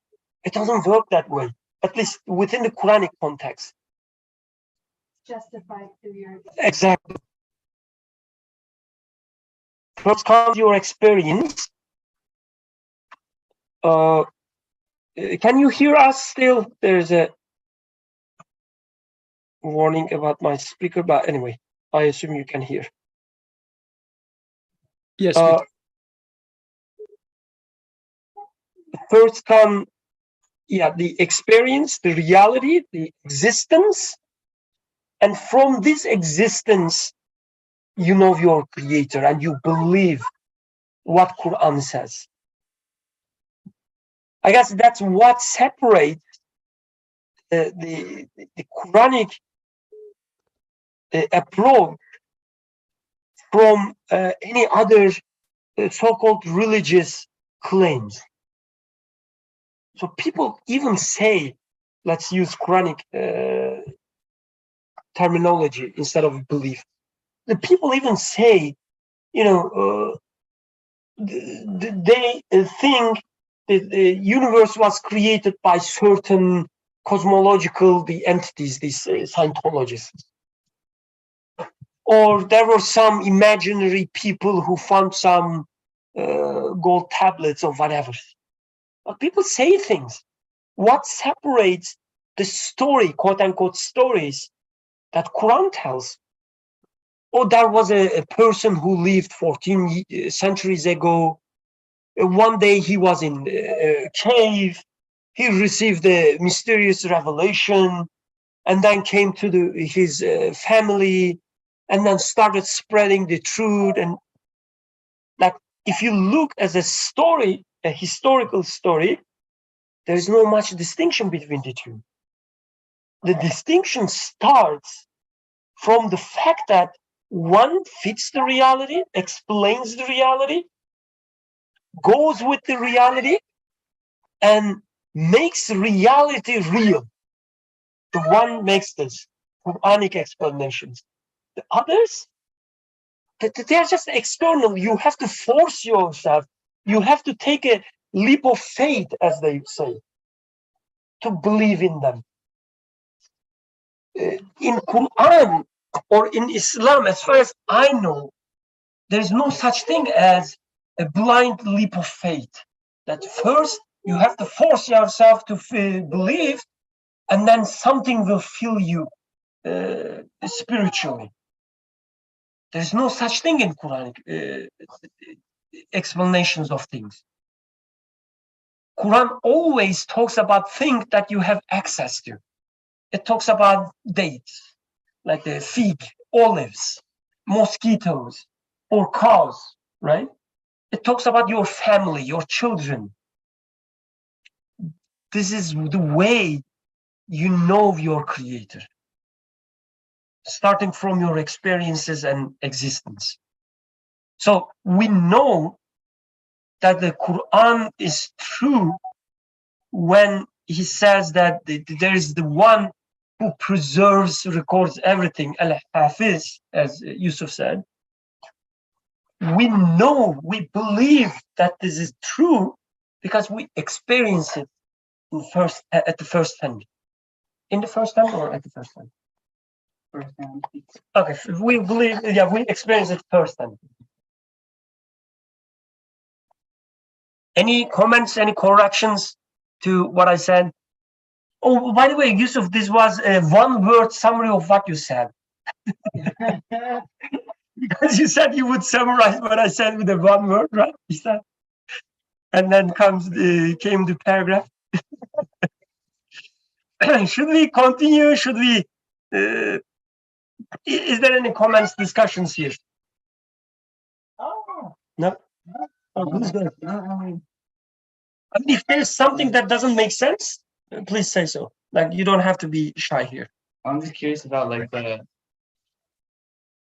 It doesn't work that way, at least within the Quranic context. Justified through your Exactly. First comes your experience. Can you hear us still? There's a warning about my speaker, but anyway, I assume you can hear. Yes. First come, the experience, the reality, the existence, and from this existence, you know your creator and you believe what Quran says. I guess that's what separates the Quranic approach from any other so-called religious claims. So people even say, let's use Quranic terminology instead of belief. The people even say, they think that the universe was created by certain cosmological entities, these Scientologists. Or there were some imaginary people who found some gold tablets or whatever. But people say things. What separates the story, quote unquote stories, that Quran tells? Oh, there was a person who lived 14 centuries ago. One day he was in a cave. He received a mysterious revelation and then came to his family and then started spreading the truth. And like, if you look as a story, a historical story, there is no much distinction between the two. The distinction starts from the fact that one fits the reality, explains the reality, goes with the reality, and makes reality real. The one makes this Quranic explanations. The others, they're just external. You have to force yourself. You have to take a leap of faith, as they say, to believe in them. In Quran or in Islam, as far as I know, there's no such thing as a blind leap of faith. That first you have to force yourself to believe, and then something will fill you spiritually. There's no such thing in Quranic explanations of things. Quran always talks about things that you have access to. It talks about dates, like the fig, olives, mosquitoes, or cows, right? It talks about your family, your children, this is the way you know your creator, starting from your experiences and existence. So we know that the Quran is true when he says that there is the one who preserves, records everything, Al-Hafiz, as Yusuf said. We know, we believe that this is true because we experience it at the first hand. In the first hand or at the first hand? First hand. Okay, we believe, yeah, we experience it first hand. Any comments, any corrections to what I said? Oh, by the way, Yusuf, this was a one-word summary of what you said. Because you said you would summarize what I said with a one word, right? You said, and then came the paragraph. Should we continue? Should we? Is there any comments, discussions here? Oh, No. Oh, who's good? I mean, if there's something that doesn't make sense, please say so. Like, you don't have to be shy here. I'm just curious about like the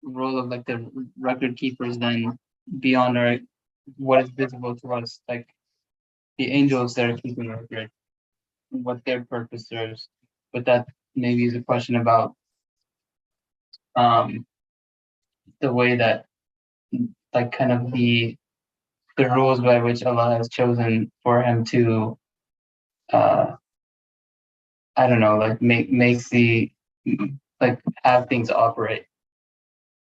role of like the record keepers then beyond our what is visible to us, like the angels that are keeping record, what their purpose serves. But that maybe is a question about the way that like kind of the rules by which Allah has chosen for him to I don't know, like makes the like have things operate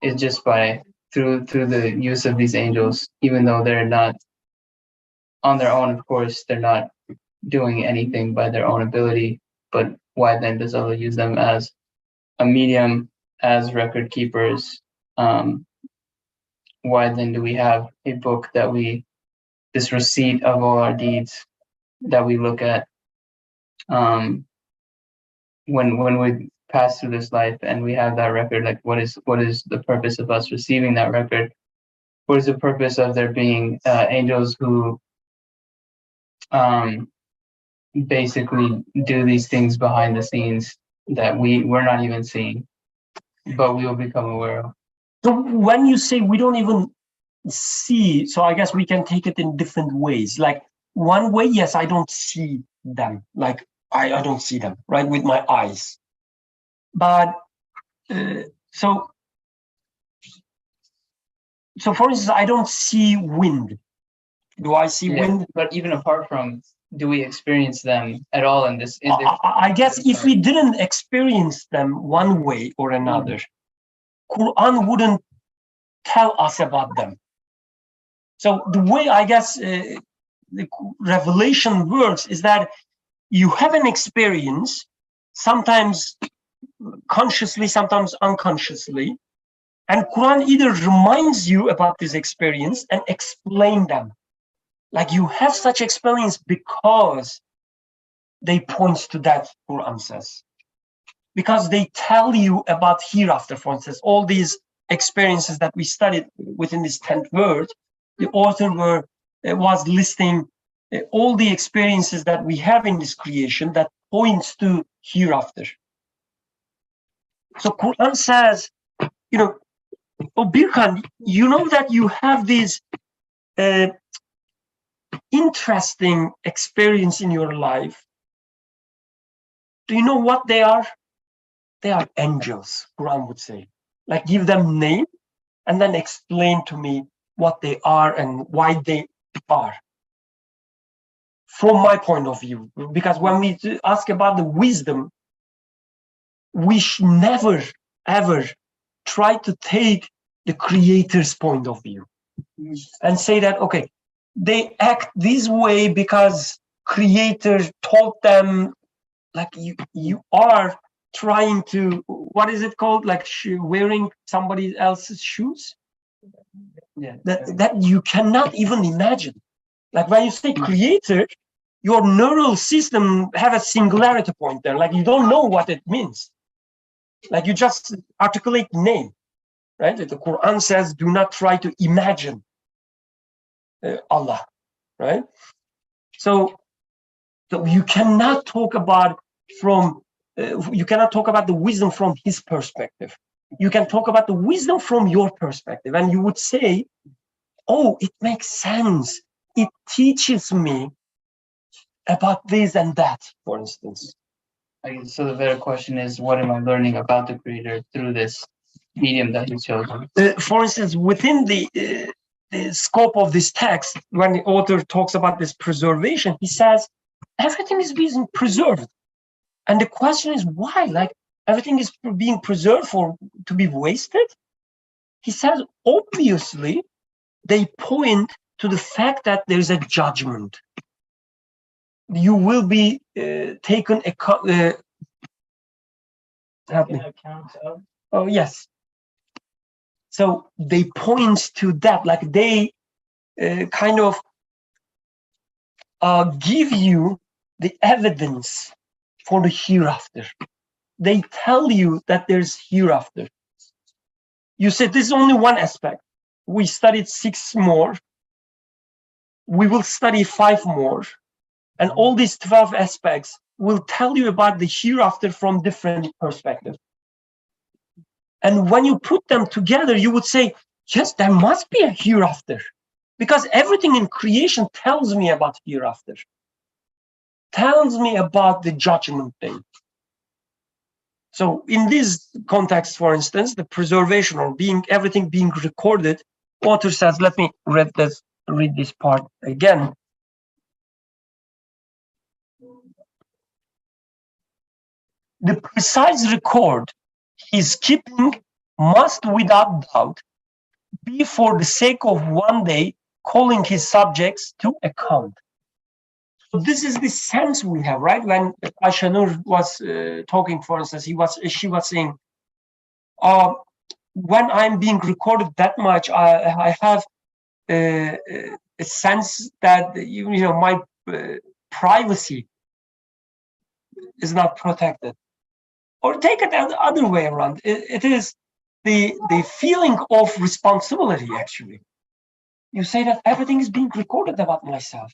is just by through the use of these angels, even though they're not on their own, of course, they're not doing anything by their own ability. But why then does Allah use them as a medium, as record keepers? Why then do we have a book that this receipt of all our deeds that we look at when we pass through this life and we have that record? Like, what is the purpose of us receiving that record? What is the purpose of there being angels who basically do these things behind the scenes that we're not even seeing, but we will become aware of? So when you say we don't even see, so I guess we can take it in different ways. Like, one way, yes, I don't see them. Like, I don't see them, right, with my eyes. But so for instance, I don't see wind. Do I see wind? But even apart from, do we experience them at all in this? I guess if we didn't experience them one way or another, Quran wouldn't tell us about them. So the way I guess the revelation works is that you have an experience, sometimes consciously, sometimes unconsciously, and Quran either reminds you about this experience and explain them. Like, you have such experience because they point to that, Quran says. Because they tell you about hereafter, for instance, all these experiences that we studied within this 10th word, the author was listing all the experiences that we have in this creation that points to hereafter. So Quran says, oh, Birkan, you know that you have these interesting experience in your life. Do you know what they are? They are angels, Quran would say. Like, give them name and then explain to me what they are and why they are. From my point of view, because when we ask about the wisdom, we should never, ever try to take the creator's point of view and say that, okay, they act this way because creator told them. Like, you are trying to, what is it called? Like wearing somebody else's shoes? Yeah. That you cannot even imagine. Like, when you say creator, your neural system have a singularity point there. Like, you don't know what it means. Like, you just articulate name, right? The Quran says, do not try to imagine Allah, right? So So you cannot talk about the wisdom from his perspective. You can talk about the wisdom from your perspective, and you would say, oh, it makes sense. It teaches me about this and that, for instance. So the better question is, what am I learning about the creator through this medium that he's chosen? For instance, within the scope of this text, when the author talks about this preservation, he says everything is being preserved. And the question is why? Like, everything is being preserved to be wasted? He says, obviously, they point to the fact that there's a judgment. You will be taken help me. Account of. Oh, yes. So they point to that, like they kind of give you the evidence for the hereafter. They tell you that there's hereafter. You said this is only one aspect. We studied 6 more. We will study 5 more. And all these 12 aspects will tell you about the hereafter from different perspectives. And when you put them together, you would say, yes, there must be a hereafter. Because everything in creation tells me about hereafter. Tells me about the judgment day. So in this context, for instance, the preservation or everything being recorded, author says, let me read this part again. The precise record he's keeping must without doubt be for the sake of one day calling his subjects to account. So this is the sense we have, right? When Ayşenur was talking, for instance, she was saying, when I'm being recorded that much, I have a sense that my privacy is not protected. Or take it the other way around. It is the feeling of responsibility, actually. You say that everything is being recorded about myself.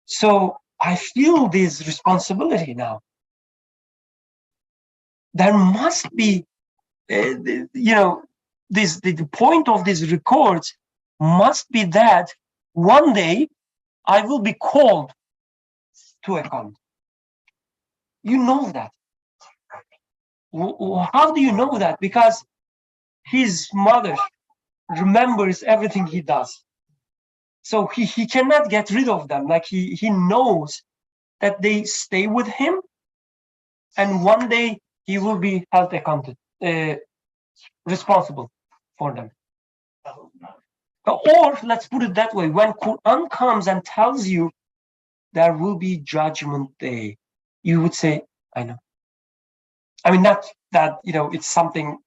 So I feel this responsibility now. There must be, the point of these records must be that one day I will be called to account. You know that. How do you know that? Because his mother remembers everything he does. So he cannot get rid of them. Like he knows that they stay with him, and one day he will be held responsible for them. Or let's put it that way: when Quran comes and tells you there will be judgment day, you would say, "I know." I mean, not that it's something.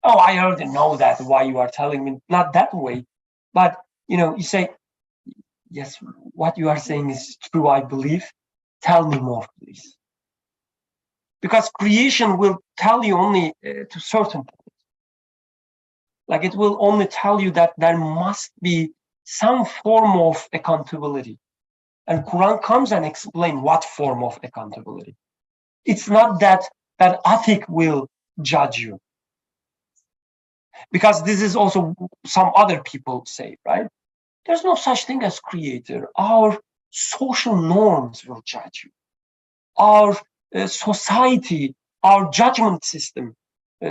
Oh, I already know that. Why you are telling me? Not that way, but you say, yes, what you are saying is true, I believe. Tell me more, please. Because creation will tell you only to certain points. Like it will only tell you that there must be some form of accountability. And Quran comes and explains what form of accountability. It's not that Atik will judge you. Because this is also some other people say, right? There's no such thing as creator. Our social norms will judge you. Our society, our judgment system,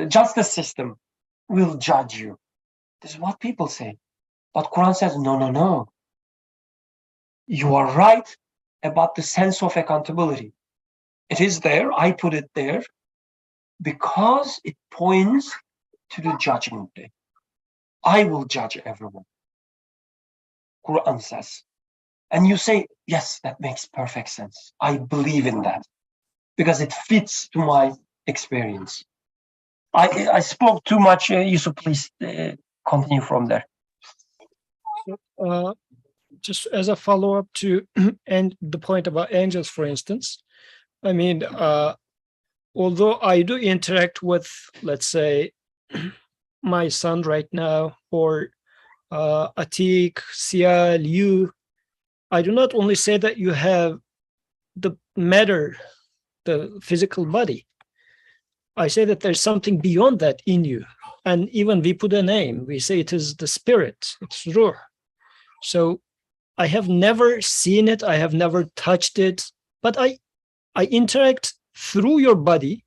justice system will judge you. This is what people say. But Quran says, no. You are right about the sense of accountability. It is there. I put it there because it points to the judgment day. I will judge everyone. Quran says. And you say, yes, that makes perfect sense. I believe in that because it fits to my experience. I spoke too much. Yusuf, please continue from there. Just as a follow-up to and the point about angels, for instance, I mean, although I do interact with, let's say, my son right now, or Atik, Sial, you, I do not only say that you have the matter, the physical body. I say that there's something beyond that in you. And even we put a name, we say it is the spirit, it's ruh. So I have never seen it, I have never touched it, but I interact through your body.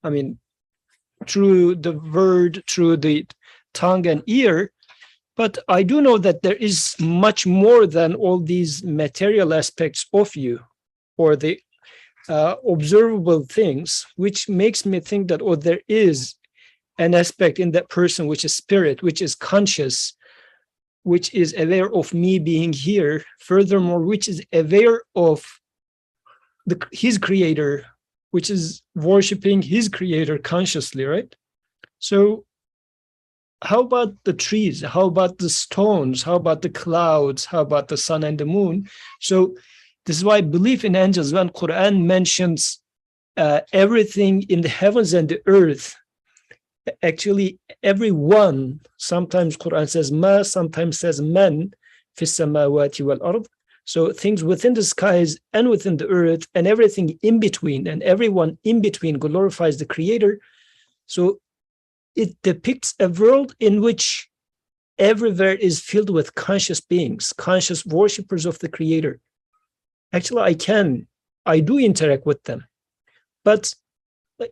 I mean, through the word, through the tongue and ear. But I do know that there is much more than all these material aspects of you, or the observable things, which makes me think that, oh, there is an aspect in that person which is spirit, which is conscious, which is aware of me being here, furthermore, which is aware of his creator, which is worshiping his creator consciously, right? So how about the trees? How about the stones? How about the clouds? How about the sun and the moon? So this is why belief in angels, when Quran mentions everything in the heavens and the earth, actually everyone, sometimes Quran says ma, sometimes says man, fis samawati wal ard. So things within the skies and within the earth and everything in between, and everyone in between glorifies the creator. So it depicts a world in which everywhere is filled with conscious beings, conscious worshippers of the creator. Actually, I do interact with them. But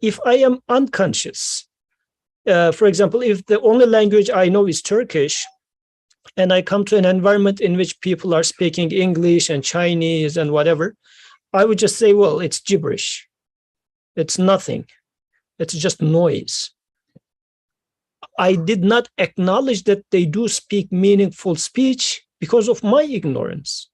if I am unconscious, for example, if the only language I know is Turkish, and I come to an environment in which people are speaking English and Chinese and whatever, I would just say, well, it's gibberish. It's nothing. It's just noise. I did not acknowledge that they do speak meaningful speech because of my ignorance,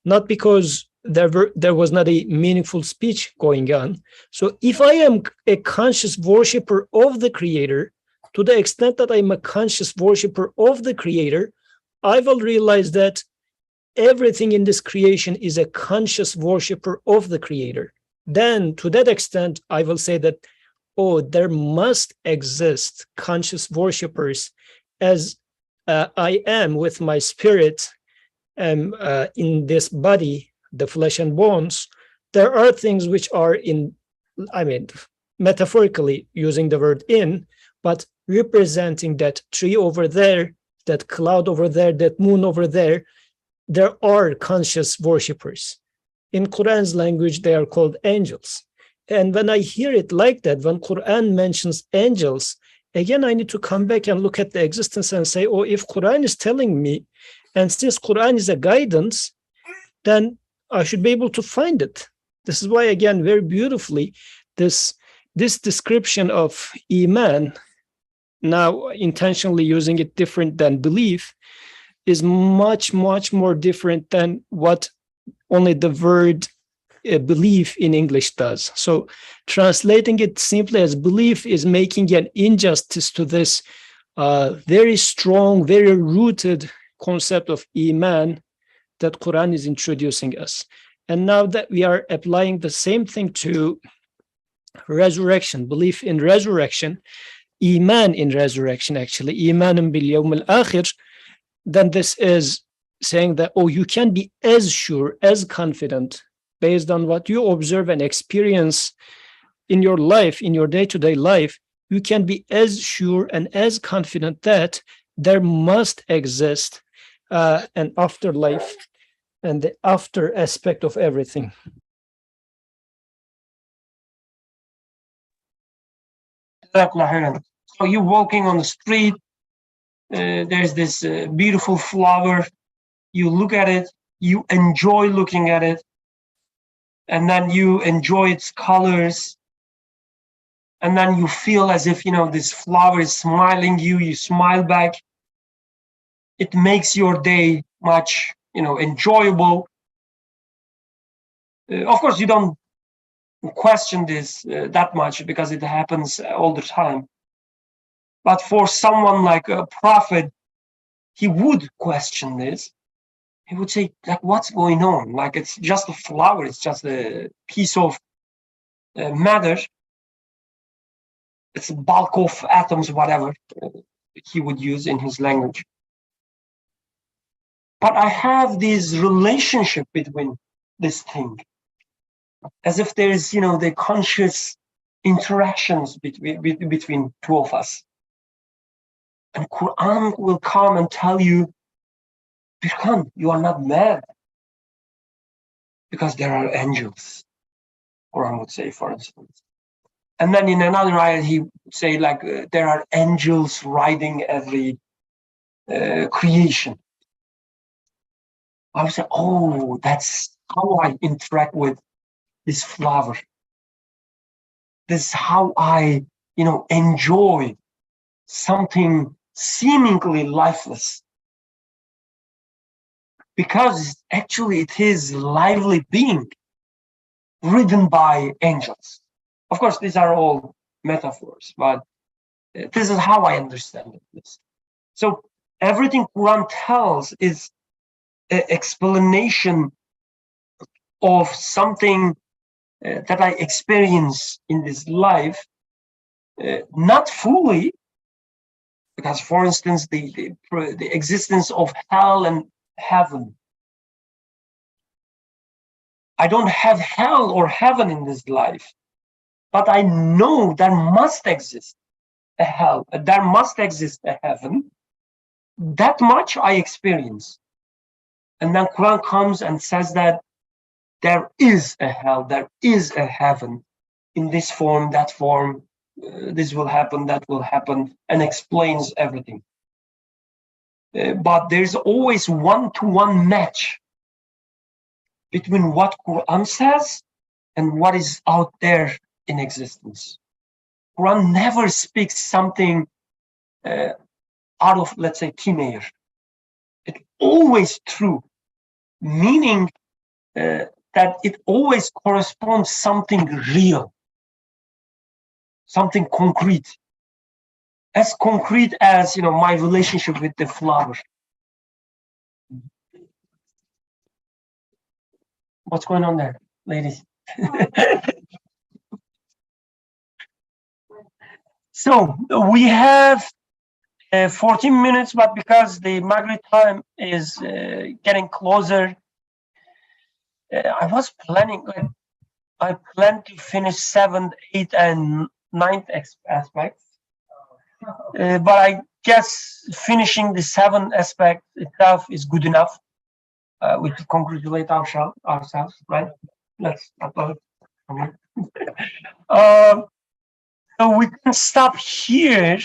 not because there was not a meaningful speech going on. So if I am a conscious worshiper of the creator, to the extent that I'm a conscious worshiper of the creator, I will realize that everything in this creation is a conscious worshiper of the creator. Then to that extent, I will say that, oh, there must exist conscious worshippers, as I am with my spirit in this body, the flesh and bones. There are things which are in, I mean, metaphorically using the word in, but representing that tree over there, that cloud over there, that moon over there. There are conscious worshippers. In Quran's language, they are called angels. And when I hear it like that, when Quran mentions angels, again, I need to come back and look at the existence and say, oh, if Quran is telling me, and since Quran is a guidance, then I should be able to find it. This is why, again, very beautifully, this description of Iman, now intentionally using it different than belief, is much, much more different than what only the word belief in English does. So translating it simply as belief is making an injustice to this very strong, very rooted concept of Iman that Quran is introducing us. And now that we are applying the same thing to resurrection, belief in resurrection, Iman in resurrection, actually, Iman bil yawm al-akhir, then this is saying that, oh, you can be as sure, as confident, based on what you observe and experience in your life, in your day-to-day life, you can be as sure and as confident that there must exist an afterlife and the after aspect of everything. So you're walking on the street, there's this beautiful flower, you look at it, you enjoy looking at it, and then you enjoy its colors, and then you feel as if, this flower is smiling you smile back. It makes your day much, enjoyable. Of course, you don't question this that much because it happens all the time. But for someone like a prophet, he would question this. He would say, like, what's going on? Like, it's just a flower. It's just a piece of matter. It's a bulk of atoms, whatever he would use in his language. But I have this relationship between this thing. as if there is, the conscious interactions between two of us. And Quran will come and tell you, Birkan, you are not mad, because there are angels, Quran would say, for instance. And then in another ayat, he would say, like, there are angels riding every creation. I would say, oh, that's how I interact with this flower. This is how I, enjoy something seemingly lifeless. Because actually it is lively being ridden by angels. Of course, these are all metaphors, but this is how I understand this. So everything Quran tells is an explanation of something that I experience in this life, not fully, because, for instance, the existence of hell and heaven. I don't have hell or heaven in this life, but I know there must exist a hell, there must exist a heaven. That much I experience. And then Quran comes and says that there is a hell, there is a heaven in this form, that form, this will happen, that will happen, and explains everything. But there's always one-to-one match between what Quran says and what is out there in existence. Quran never speaks something out of, let's say, thin air. It's always true, meaning that it always corresponds something real, something concrete, as concrete as, my relationship with the flower. What's going on there, ladies? So we have 14 minutes, but because the Maghrib time is getting closer, I was planning, I plan to finish 7th, 8th, and 9th aspects. But I guess finishing the 7th aspect itself is good enough. We can congratulate ourselves, right? Let's upload it. So we can stop here.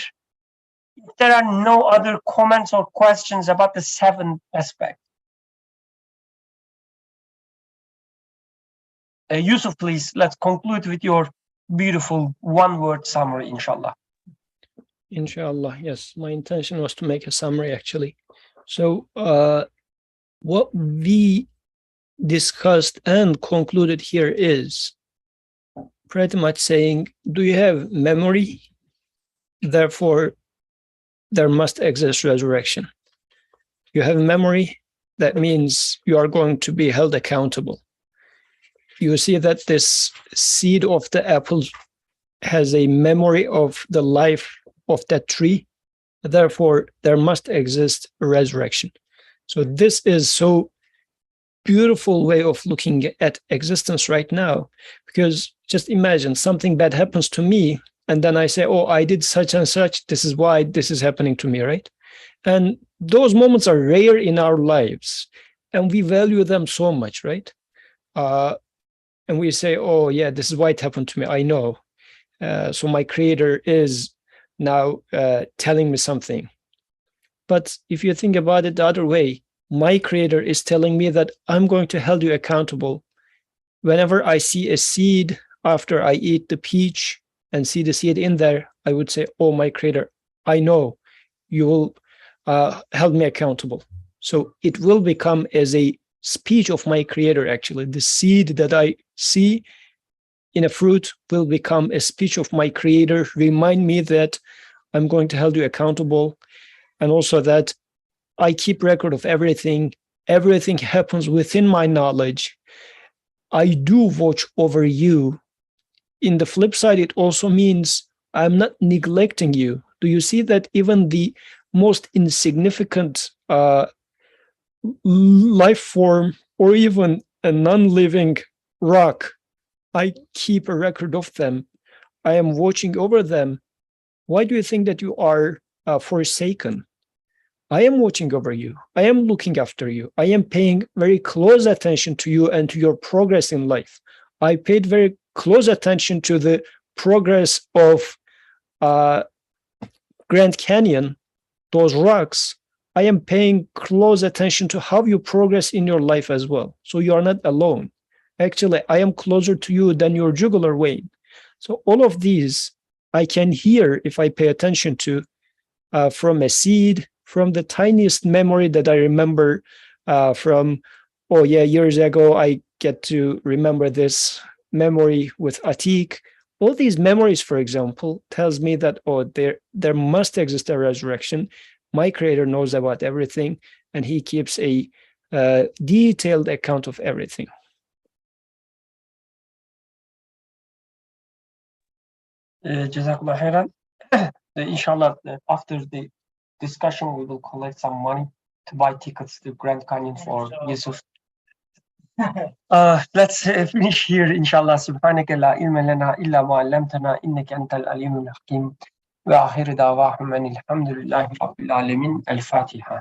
If there are no other comments or questions about the 7th aspect. Yusuf, please, let's conclude with your beautiful one-word summary, inshallah. Inshallah, yes. My intention was to make a summary, actually. So what we discussed and concluded here is pretty much saying, do you have memory? Therefore, there must exist resurrection. You have memory, that means you are going to be held accountable. You see that this seed of the apple has a memory of the life of that tree. Therefore, there must exist a resurrection. So this is so beautiful way of looking at existence right now, because just imagine something bad happens to me, and then I say, oh, I did such and such, this is why this is happening to me, right? And those moments are rare in our lives, and we value them so much, right? And we say, oh, yeah, this is why it happened to me, I know. So my creator is now telling me something. But if you think about it the other way, my creator is telling me that I'm going to hold you accountable. Whenever I see a seed after I eat the peach and see the seed in there, I would say, oh, my creator, I know you will hold me accountable. So it will become as a speech of my creator, actually. The seed that I see in a fruit will become a speech of my creator, remind me that I'm going to hold you accountable, and also that I keep record of everything. Everything happens within my knowledge. I do watch over you. In the flip side, it also means I'm not neglecting you. Do you see that even the most insignificant life form, or even a non-living rock, I keep a record of them. I am watching over them. Why do you think that you are forsaken? I am watching over you. I am looking after you. I am paying very close attention to you and to your progress in life. I paid very close attention to the progress of Grand Canyon, those rocks. I am paying close attention to how you progress in your life as well. So you are not alone. Actually, I am closer to you than your jugular vein. So all of these I can hear if I pay attention to from a seed, from the tiniest memory that I remember from, oh yeah, years ago, I get to remember this memory with Atik. All these memories, for example, tells me that, oh, there must exist a resurrection. My creator knows about everything, and he keeps a detailed account of everything. Jazakallah khairan. Inshallah, after the discussion, we will collect some money to buy tickets to Grand Canyon for Yusuf. Let's finish here, inshallah. Subhanaka la ilma lana illa ma 'allamtana innaka antal alimul hakim. Wa akhiru da'wahum anil hamdulillahi rabbil alamin. Al-Fatiha.